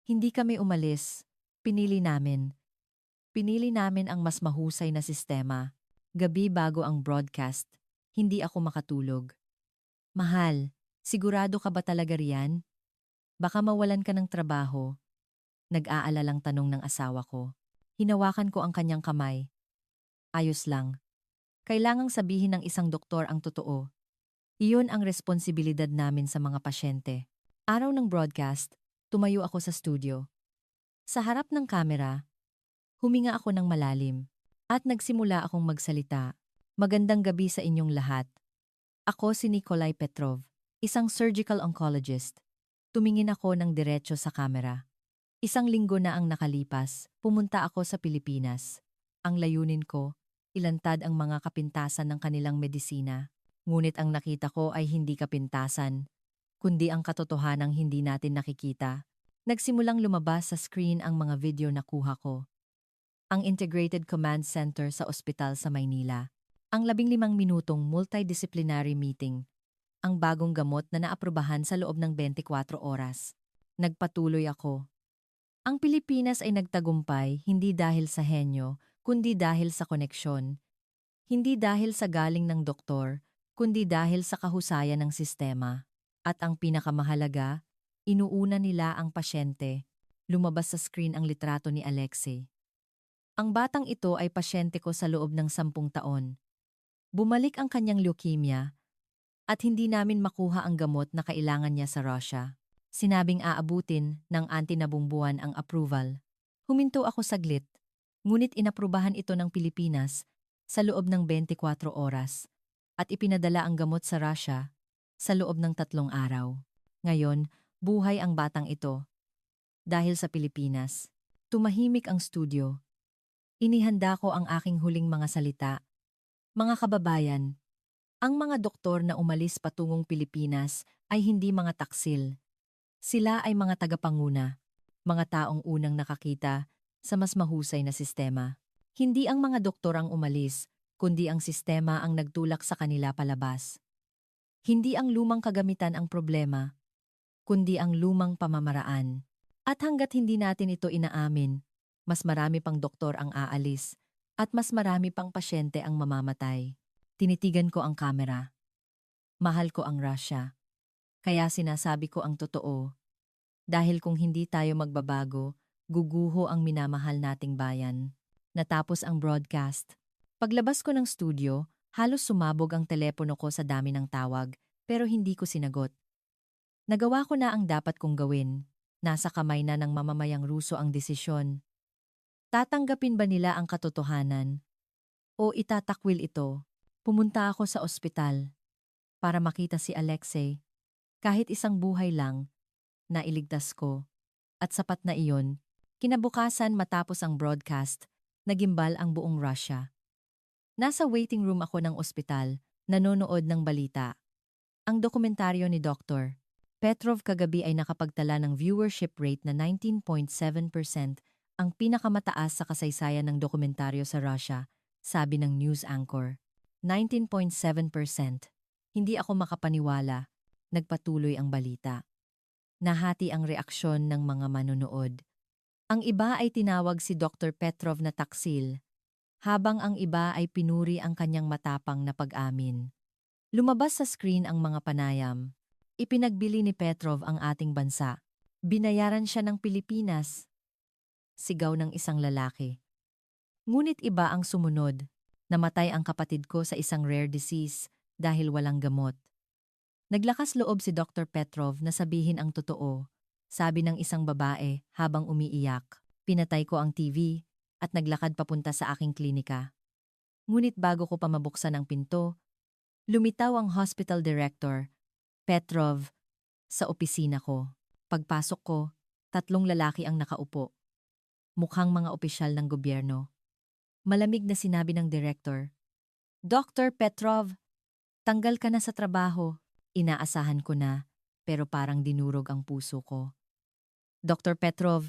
A: hindi kami umalis, pinili namin. Pinili namin ang mas mahusay na sistema. Gabi bago ang broadcast, hindi ako makatulog. Mahal, sigurado ka ba talaga riyan? Baka mawalan ka ng trabaho. Nag-aalalang tanong ng asawa ko. Hinawakan ko ang kanyang kamay. Ayos lang. Kailangang sabihin ng isang doktor ang totoo. Iyon ang responsibilidad namin sa mga pasyente. Araw ng broadcast, tumayo ako sa studio. Sa harap ng kamera, huminga ako ng malalim at nagsimula akong magsalita. Magandang gabi sa inyong lahat. Ako si Nikolai Petrov, isang surgical oncologist. Tumingin ako ng diretso sa kamera. 1 linggo na ang nakalipas, pumunta ako sa Pilipinas. Ang layunin ko, ilantad ang mga kapintasan ng kanilang medisina. Ngunit ang nakita ko ay hindi kapintasan, kundi ang katotohanang hindi natin nakikita. Nagsimulang lumabas sa screen ang mga video na kuha ko. Ang Integrated Command Center sa ospital sa Maynila. Ang 15 minutong multidisciplinary meeting. Ang bagong gamot na naaprubahan sa loob ng 24 oras. Nagpatuloy ako. Ang Pilipinas ay nagtagumpay hindi dahil sa henyo, kundi dahil sa koneksyon. Hindi dahil sa galing ng doktor, kundi dahil sa kahusayan ng sistema. At ang pinakamahalaga, inuuna nila ang pasyente. Lumabas sa screen ang litrato ni Alexei. Ang batang ito ay pasyente ko sa loob ng 10 taon. Bumalik ang kanyang leukemia at hindi namin makuha ang gamot na kailangan niya sa Russia. Sinabing aabutin ng antinabungbuan ang approval. Huminto ako saglit, ngunit inaprubahan ito ng Pilipinas sa loob ng 24 oras at ipinadala ang gamot sa Russia sa loob ng 3 araw. Ngayon, buhay ang batang ito dahil sa Pilipinas. Tumahimik ang studio. Inihanda ko ang aking huling mga salita. Mga kababayan, ang mga doktor na umalis patungong Pilipinas ay hindi mga taksil. Sila ay mga tagapanguna, mga taong unang nakakita sa mas mahusay na sistema. Hindi ang mga doktor ang umalis, kundi ang sistema ang nagtulak sa kanila palabas. Hindi ang lumang kagamitan ang problema, kundi ang lumang pamamaraan. At hanggat hindi natin ito inaamin, mas marami pang doktor ang aalis at mas marami pang pasyente ang mamamatay. Tinitigan ko ang kamera. Mahal ko ang Russia. Kaya sinasabi ko ang totoo. Dahil kung hindi tayo magbabago, guguho ang minamahal nating bayan. Natapos ang broadcast. Paglabas ko ng studio, halos sumabog ang telepono ko sa dami ng tawag, pero hindi ko sinagot. Nagawa ko na ang dapat kong gawin. Nasa kamay na ng mamamayang Ruso ang desisyon. Tatanggapin ba nila ang katotohanan? O itatakwil ito? Pumunta ako sa ospital para makita si Alexei. Kahit isang buhay lang, nailigtas ko. At sapat na iyon, kinabukasan matapos ang broadcast, nagimbal ang buong Russia. Nasa waiting room ako ng ospital, nanonood ng balita. Ang dokumentaryo ni Dr. Petrov kagabi ay nakapagtala ng viewership rate na 19.7%, ang pinakamataas sa kasaysayan ng dokumentaryo sa Russia, sabi ng news anchor. 19.7%. Hindi ako makapaniwala, nagpatuloy ang balita. Nahati ang reaksyon ng mga manonood. Ang iba ay tinawag si Dr. Petrov na taksil, habang ang iba ay pinuri ang kanyang matapang na pag-amin. Lumabas sa screen ang mga panayam. Ipinagbili ni Petrov ang ating bansa. Binayaran siya ng Pilipinas. Sigaw ng isang lalaki. Ngunit iba ang sumunod. Namatay ang kapatid ko sa isang rare disease dahil walang gamot. Naglakas loob si Dr. Petrov na sabihin ang totoo, sabi ng isang babae habang umiiyak. Pinatay ko ang TV at naglakad papunta sa aking klinika. Ngunit bago ko pa mabuksan ang pinto, lumitaw ang hospital director, Petrov, sa opisina ko. Pagpasok ko, 3 lalaki ang nakaupo. Mukhang mga opisyal ng gobyerno. Malamig na sinabi ng director, Dr. Petrov, tanggal ka na sa trabaho. Inaasahan ko na, pero parang dinurog ang puso ko. Dr. Petrov,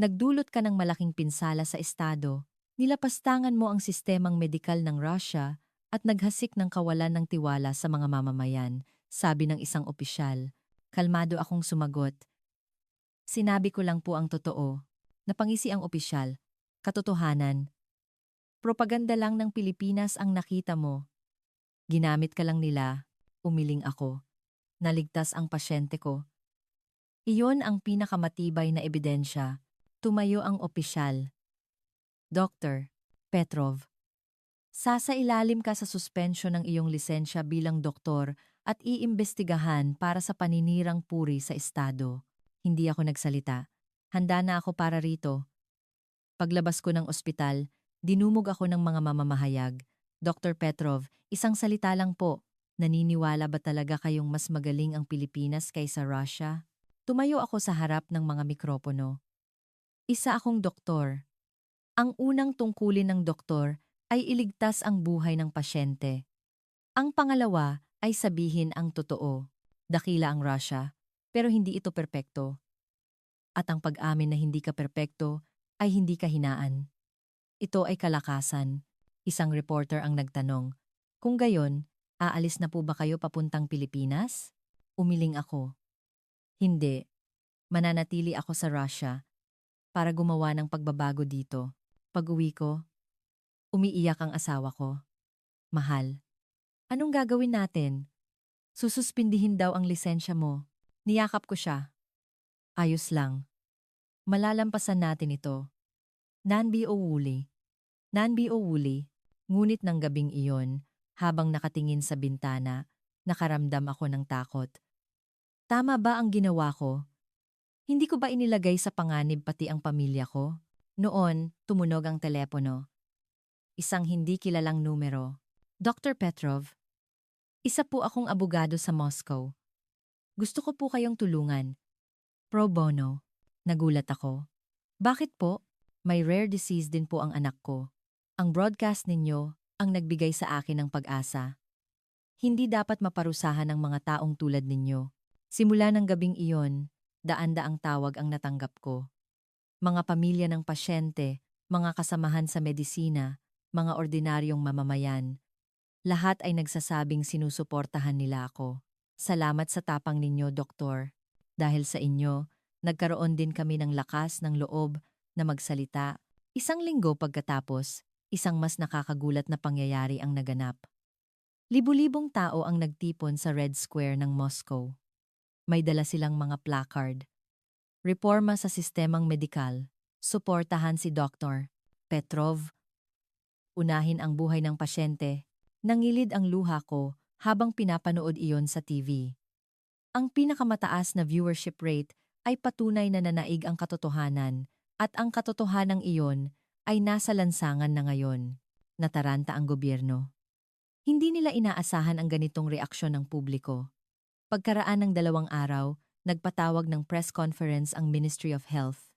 A: nagdulot ka ng malaking pinsala sa estado. Nilapastangan mo ang sistemang medikal ng Russia at naghasik ng kawalan ng tiwala sa mga mamamayan, sabi ng isang opisyal. Kalmado akong sumagot. Sinabi ko lang po ang totoo. Napangisi ang opisyal. Katotohanan. Propaganda lang ng Pilipinas ang nakita mo. Ginamit ka lang nila. Umiling ako. Naligtas ang pasyente ko. Iyon ang pinakamatibay na ebidensya. Tumayo ang opisyal. Dr. Petrov, sasailalim ka sa suspensyon ng iyong lisensya bilang doktor at iimbestigahan para sa paninirang puri sa estado. Hindi ako nagsalita. Handa na ako para rito. Paglabas ko ng ospital, dinumog ako ng mga mamamahayag. Dr. Petrov, isang salita lang po. Naniniwala ba talaga kayong mas magaling ang Pilipinas kaysa Russia? Tumayo ako sa harap ng mga mikropono. Isa akong doktor. Ang unang tungkulin ng doktor ay iligtas ang buhay ng pasyente. Ang pangalawa ay sabihin ang totoo. Dakila ang Russia, pero hindi ito perpekto. At ang pag-amin na hindi ka perpekto ay hindi kahinaan. Ito ay kalakasan. Isang reporter ang nagtanong. Kung gayon, aalis na po ba kayo papuntang Pilipinas? Umiling ako. Hindi. Mananatili ako sa Russia para gumawa ng pagbabago dito. Pag-uwi ko, umiiyak ang asawa ko. Mahal, anong gagawin natin? Sususpindihin daw ang lisensya mo. Niyakap ko siya. Ayos lang. Malalampasan natin ito. Nanbi o wuli. Nanbi o wuli. Ngunit ng gabing iyon, habang nakatingin sa bintana, nakaramdam ako ng takot. Tama ba ang ginawa ko? Hindi ko ba inilagay sa panganib pati ang pamilya ko? Noon, tumunog ang telepono. isang hindi kilalang numero. Dr. Petrov, isa po akong abogado sa Moscow. Gusto ko po kayong tulungan. Pro bono. Nagulat ako. Bakit po? May rare disease din po ang anak ko. Ang broadcast ninyo ang nagbigay sa akin ng pag-asa. Hindi dapat maparusahan ng mga taong tulad ninyo. Simula ng gabing iyon, daan-daang tawag ang natanggap ko. Mga pamilya ng pasyente, mga kasamahan sa medisina, mga ordinaryong mamamayan. Lahat ay nagsasabing sinusuportahan nila ako. Salamat sa tapang ninyo, Doktor. Dahil sa inyo, nagkaroon din kami ng lakas ng loob na magsalita. Isang linggo pagkatapos, isang mas nakakagulat na pangyayari ang naganap. Libu-libong tao ang nagtipon sa Red Square ng Moscow. May dala silang mga placard. Reforma sa sistemang medikal. Suportahan si Dr. Petrov. Unahin ang buhay ng pasyente. Nangilid ang luha ko habang pinapanood iyon sa TV. Ang pinakamataas na viewership rate ay patunay na nanaig ang katotohanan at ang katotohanang iyon ay nasa lansangan na ngayon. Nataranta ang gobyerno. Hindi nila inaasahan ang ganitong reaksyon ng publiko. Pagkaraan ng 2 araw, nagpatawag ng press conference ang Ministry of Health.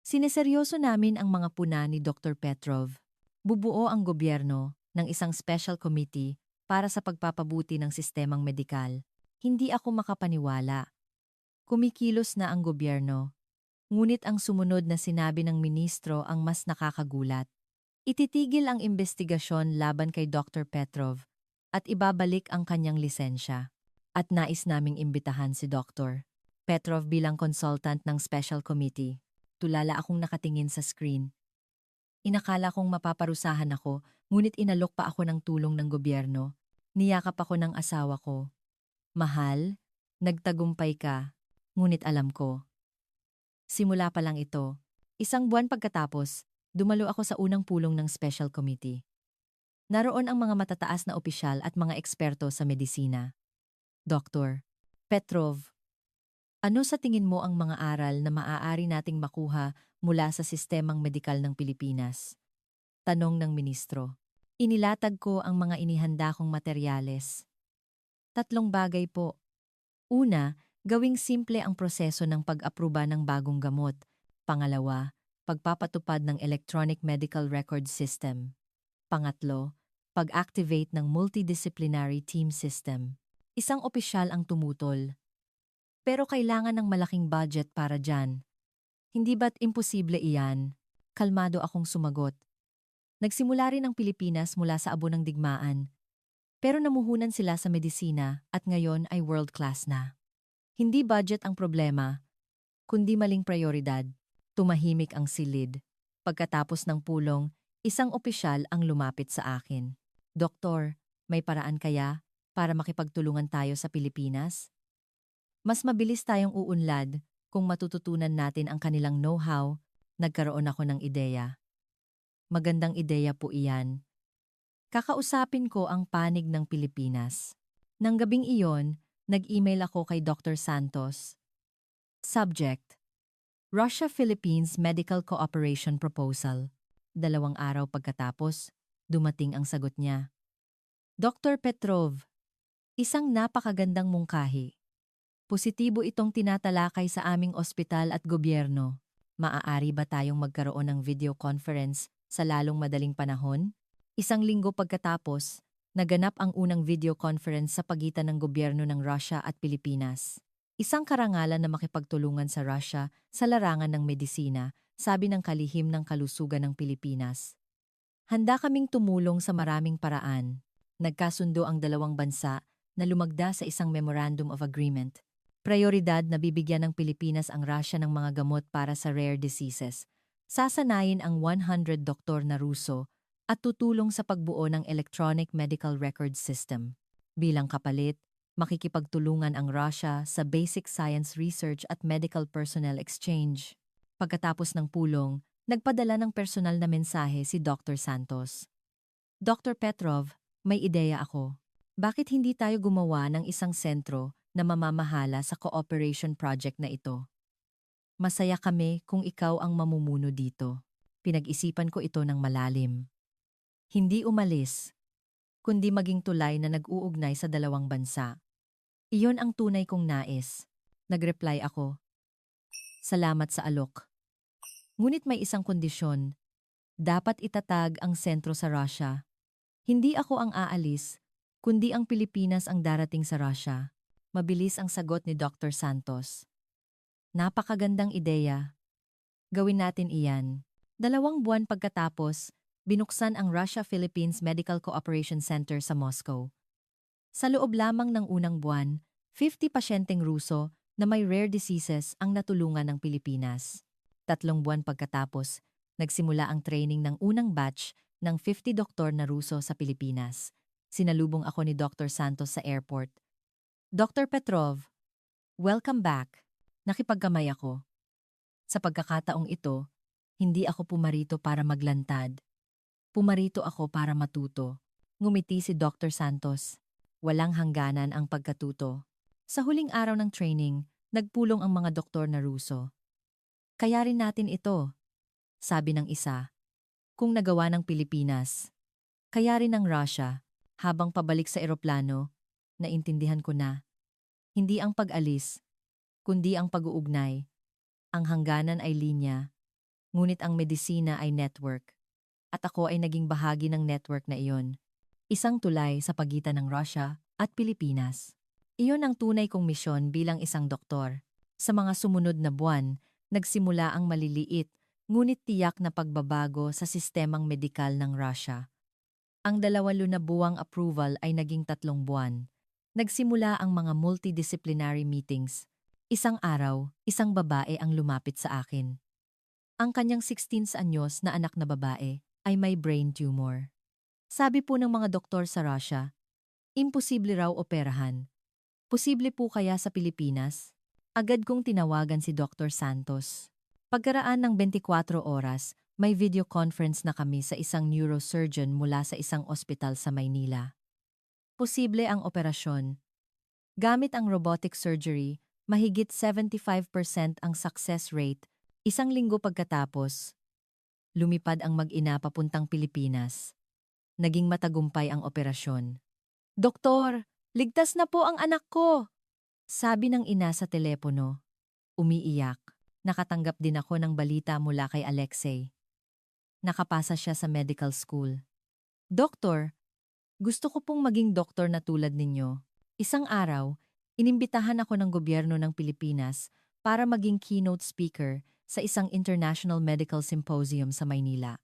A: Sineseryoso namin ang mga puna ni Dr. Petrov. Bubuo ang gobyerno ng isang special committee para sa pagpapabuti ng sistemang medikal. Hindi ako makapaniwala. Kumikilos na ang gobyerno. Ngunit ang sumunod na sinabi ng ministro ang mas nakakagulat. Ititigil ang investigasyon laban kay Dr. Petrov at ibabalik ang kanyang lisensya. At nais naming imbitahan si Dr. Petrov bilang consultant ng special committee. Tulala akong nakatingin sa screen. Inakala kong mapaparusahan ako, ngunit inalok pa ako ng tulong ng gobyerno. Niyakap ako ng asawa ko. Mahal, nagtagumpay ka, ngunit alam ko. Simula pa lang ito. 1 buwan pagkatapos, dumalo ako sa unang pulong ng special committee. Naroon ang mga matataas na opisyal at mga eksperto sa medisina. Dr. Petrov, ano sa tingin mo ang mga aral na maaari nating makuha mula sa sistemang medikal ng Pilipinas? Tanong ng ministro. Inilatag ko ang mga inihanda kong materyales. 3 bagay po. Una, gawing simple ang proseso ng pag-apruba ng bagong gamot. Pangalawa, pagpapatupad ng Electronic Medical Record System. Pangatlo, pag-activate ng Multidisciplinary Team System. Isang opisyal ang tumutol. Pero kailangan ng malaking budget para dyan. Hindi ba't imposible iyan? Kalmado akong sumagot. Nagsimula rin ang Pilipinas mula sa abo ng digmaan. Pero namuhunan sila sa medisina at ngayon ay world-class na. Hindi budget ang problema, kundi maling prioridad. Tumahimik ang silid. Pagkatapos ng pulong, isang opisyal ang lumapit sa akin. Doktor, may paraan kaya para makipagtulungan tayo sa Pilipinas? Mas mabilis tayong uunlad kung matututunan natin ang kanilang know-how. Nagkaroon ako ng ideya. Magandang ideya po iyan. Kakausapin ko ang panig ng Pilipinas. Nang gabing iyon, nag-email ako kay Dr. Santos. Subject: Russia-Philippines Medical Cooperation Proposal. 2 araw pagkatapos, dumating ang sagot niya. Dr. Petrov, isang napakagandang mungkahi. Positibo itong tinatalakay sa aming ospital at gobyerno. Maaari ba tayong magkaroon ng video conference sa lalong madaling panahon? 1 linggo pagkatapos, naganap ang unang video conference sa pagitan ng gobyerno ng Russia at Pilipinas. Isang karangalan na makipagtulungan sa Russia sa larangan ng medisina, sabi ng kalihim ng kalusugan ng Pilipinas. Handa kaming tumulong sa maraming paraan. Nagkasundo ang 2 bansa na lumagda sa isang Memorandum of Agreement. Prioridad na bibigyan ng Pilipinas ang Russia ng mga gamot para sa rare diseases. Sasanayin ang 100 doktor na Ruso at tutulong sa pagbuo ng Electronic Medical Record System. Bilang kapalit, makikipagtulungan ang Russia sa basic science research at medical personnel exchange. Pagkatapos ng pulong, nagpadala ng personal na mensahe si Dr. Santos. Dr. Petrov, may ideya ako. Bakit hindi tayo gumawa ng isang sentro na mamamahala sa cooperation project na ito? Masaya kami kung ikaw ang mamumuno dito. Pinag-isipan ko ito ng malalim. Hindi umalis, kundi maging tulay na nag-uugnay sa dalawang bansa. Iyon ang tunay kong nais. Nag-reply ako. Salamat sa alok. Ngunit may isang kondisyon. Dapat itatag ang sentro sa Russia. Hindi ako ang aalis, kundi ang Pilipinas ang darating sa Russia. Mabilis ang sagot ni Dr. Santos. Napakagandang ideya. Gawin natin iyan. 2 buwan pagkatapos, binuksan ang Russia-Philippines Medical Cooperation Center sa Moscow. Sa loob lamang ng unang buwan, 50 pasyenteng Ruso na may rare diseases ang natulungan ng Pilipinas. 3 buwan pagkatapos, nagsimula ang training ng unang batch ng 50 doktor na Ruso sa Pilipinas. Sinalubong ako ni Dr. Santos sa airport. Dr. Petrov, welcome back. Nakipagkamay ako. Sa pagkakataong ito, hindi ako pumarito para maglantad. Pumarito ako para matuto. Ngumiti si Dr. Santos. Walang hangganan ang pagkatuto. Sa huling araw ng training, nagpulong ang mga doktor na Ruso. Kaya rin natin ito, sabi ng isa. Kung nagawa ng Pilipinas, kaya rin ng Russia. Habang pabalik sa eroplano, naintindihan ko na. Hindi ang pag-alis, kundi ang pag-uugnay. Ang hangganan ay linya, ngunit ang medisina ay network. At ako ay naging bahagi ng network na iyon. Isang tulay sa pagitan ng Russia at Pilipinas. Iyon ang tunay kong misyon bilang isang doktor. Sa mga sumunod na buwan, nagsimula ang maliliit, ngunit tiyak na pagbabago sa sistemang medikal ng Russia. Ang 2 buwang approval ay naging 3 buwan. Nagsimula ang mga multidisciplinary meetings. Isang araw, isang babae ang lumapit sa akin. Ang kanyang 16 anyos na anak na babae ay may brain tumor. Sabi po ng mga doktor sa Russia, imposible raw operahan. Posible po kaya sa Pilipinas? Agad kong tinawagan si Dr. Santos. Pagkaraan ng 24 oras, may video conference na kami sa isang neurosurgeon mula sa isang ospital sa Maynila. Posible ang operasyon. Gamit ang robotic surgery, mahigit 75% ang success rate. 1 linggo pagkatapos, lumipad ang mag-ina papuntang Pilipinas. Naging matagumpay ang operasyon. Doktor, ligtas na po ang anak ko! Sabi ng ina sa telepono. Umiiyak. Nakatanggap din ako ng balita mula kay Alexei. Nakapasa siya sa medical school. Doktor, gusto ko pong maging doktor na tulad ninyo. Isang araw, inimbitahan ako ng gobyerno ng Pilipinas para maging keynote speaker sa isang international medical symposium sa Maynila.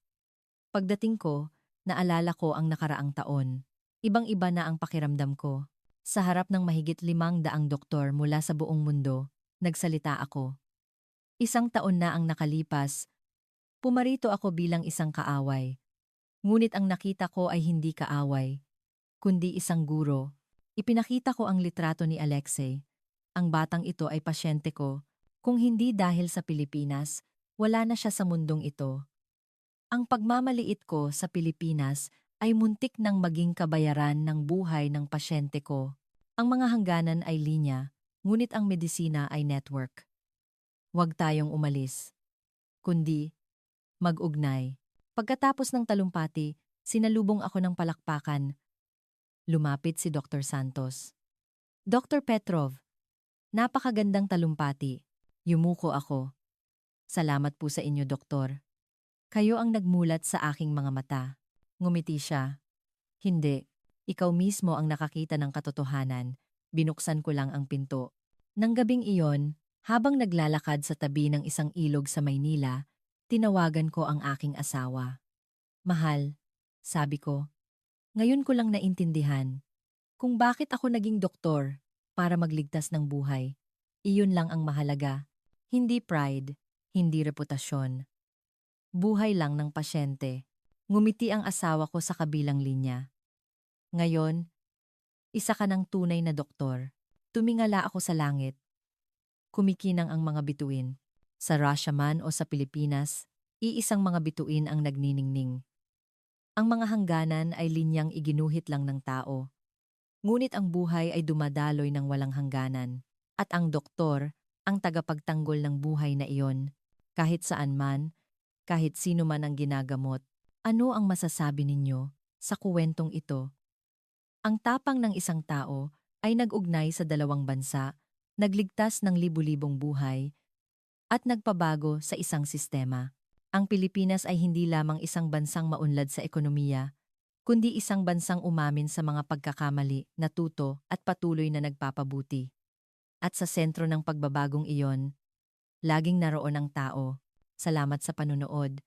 A: Pagdating ko, naalala ko ang nakaraang taon. Ibang-iba na ang pakiramdam ko. Sa harap ng mahigit 500 doktor mula sa buong mundo, nagsalita ako. 1 taon na ang nakalipas. Pumarito ako bilang isang kaaway. Ngunit ang nakita ko ay hindi kaaway, kundi isang guro. Ipinakita ko ang litrato ni Alexei. Ang batang ito ay pasyente ko. Kung hindi dahil sa Pilipinas, wala na siya sa mundong ito. Ang pagmamaliit ko sa Pilipinas ay muntik nang maging kabayaran ng buhay ng pasyente ko. Ang mga hangganan ay linya, ngunit ang medisina ay network. Huwag tayong umalis, kundi mag-ugnay. Pagkatapos ng talumpati, sinalubong ako ng palakpakan. Lumapit si Dr. Santos. Dr. Petrov, napakagandang talumpati. Yumuko ako. Salamat po sa inyo, doktor. Kayo ang nagmulat sa aking mga mata. Ngumiti siya. Hindi, ikaw mismo ang nakakita ng katotohanan. Binuksan ko lang ang pinto. Nang gabing iyon, habang naglalakad sa tabi ng isang ilog sa Maynila, tinawagan ko ang aking asawa. Mahal, sabi ko, ngayon ko lang naintindihan kung bakit ako naging doktor para magligtas ng buhay. Iyon lang ang mahalaga. Hindi pride, hindi reputasyon. Buhay lang ng pasyente. Ngumiti ang asawa ko sa kabilang linya. Ngayon, isa ka ng tunay na doktor. Tumingala ako sa langit. Kumikinang ang mga bituin. Sa Russia man o sa Pilipinas, iisang mga bituin ang nagniningning. Ang mga hangganan ay linyang iginuhit lang ng tao. Ngunit ang buhay ay dumadaloy ng walang hangganan. At ang doktor, ang tagapagtanggol ng buhay na iyon. Kahit saan man, kahit sino man ang ginagamot. Ano ang masasabi ninyo sa kuwentong ito? Ang tapang ng isang tao ay nag-ugnay sa dalawang bansa, nagligtas ng libu-libong buhay, at nagpabago sa isang sistema. Ang Pilipinas ay hindi lamang isang bansang maunlad sa ekonomiya, kundi isang bansang umamin sa mga pagkakamali, natuto at patuloy na nagpapabuti. At sa sentro ng pagbabagong iyon, laging naroon ang tao. Salamat sa panunood.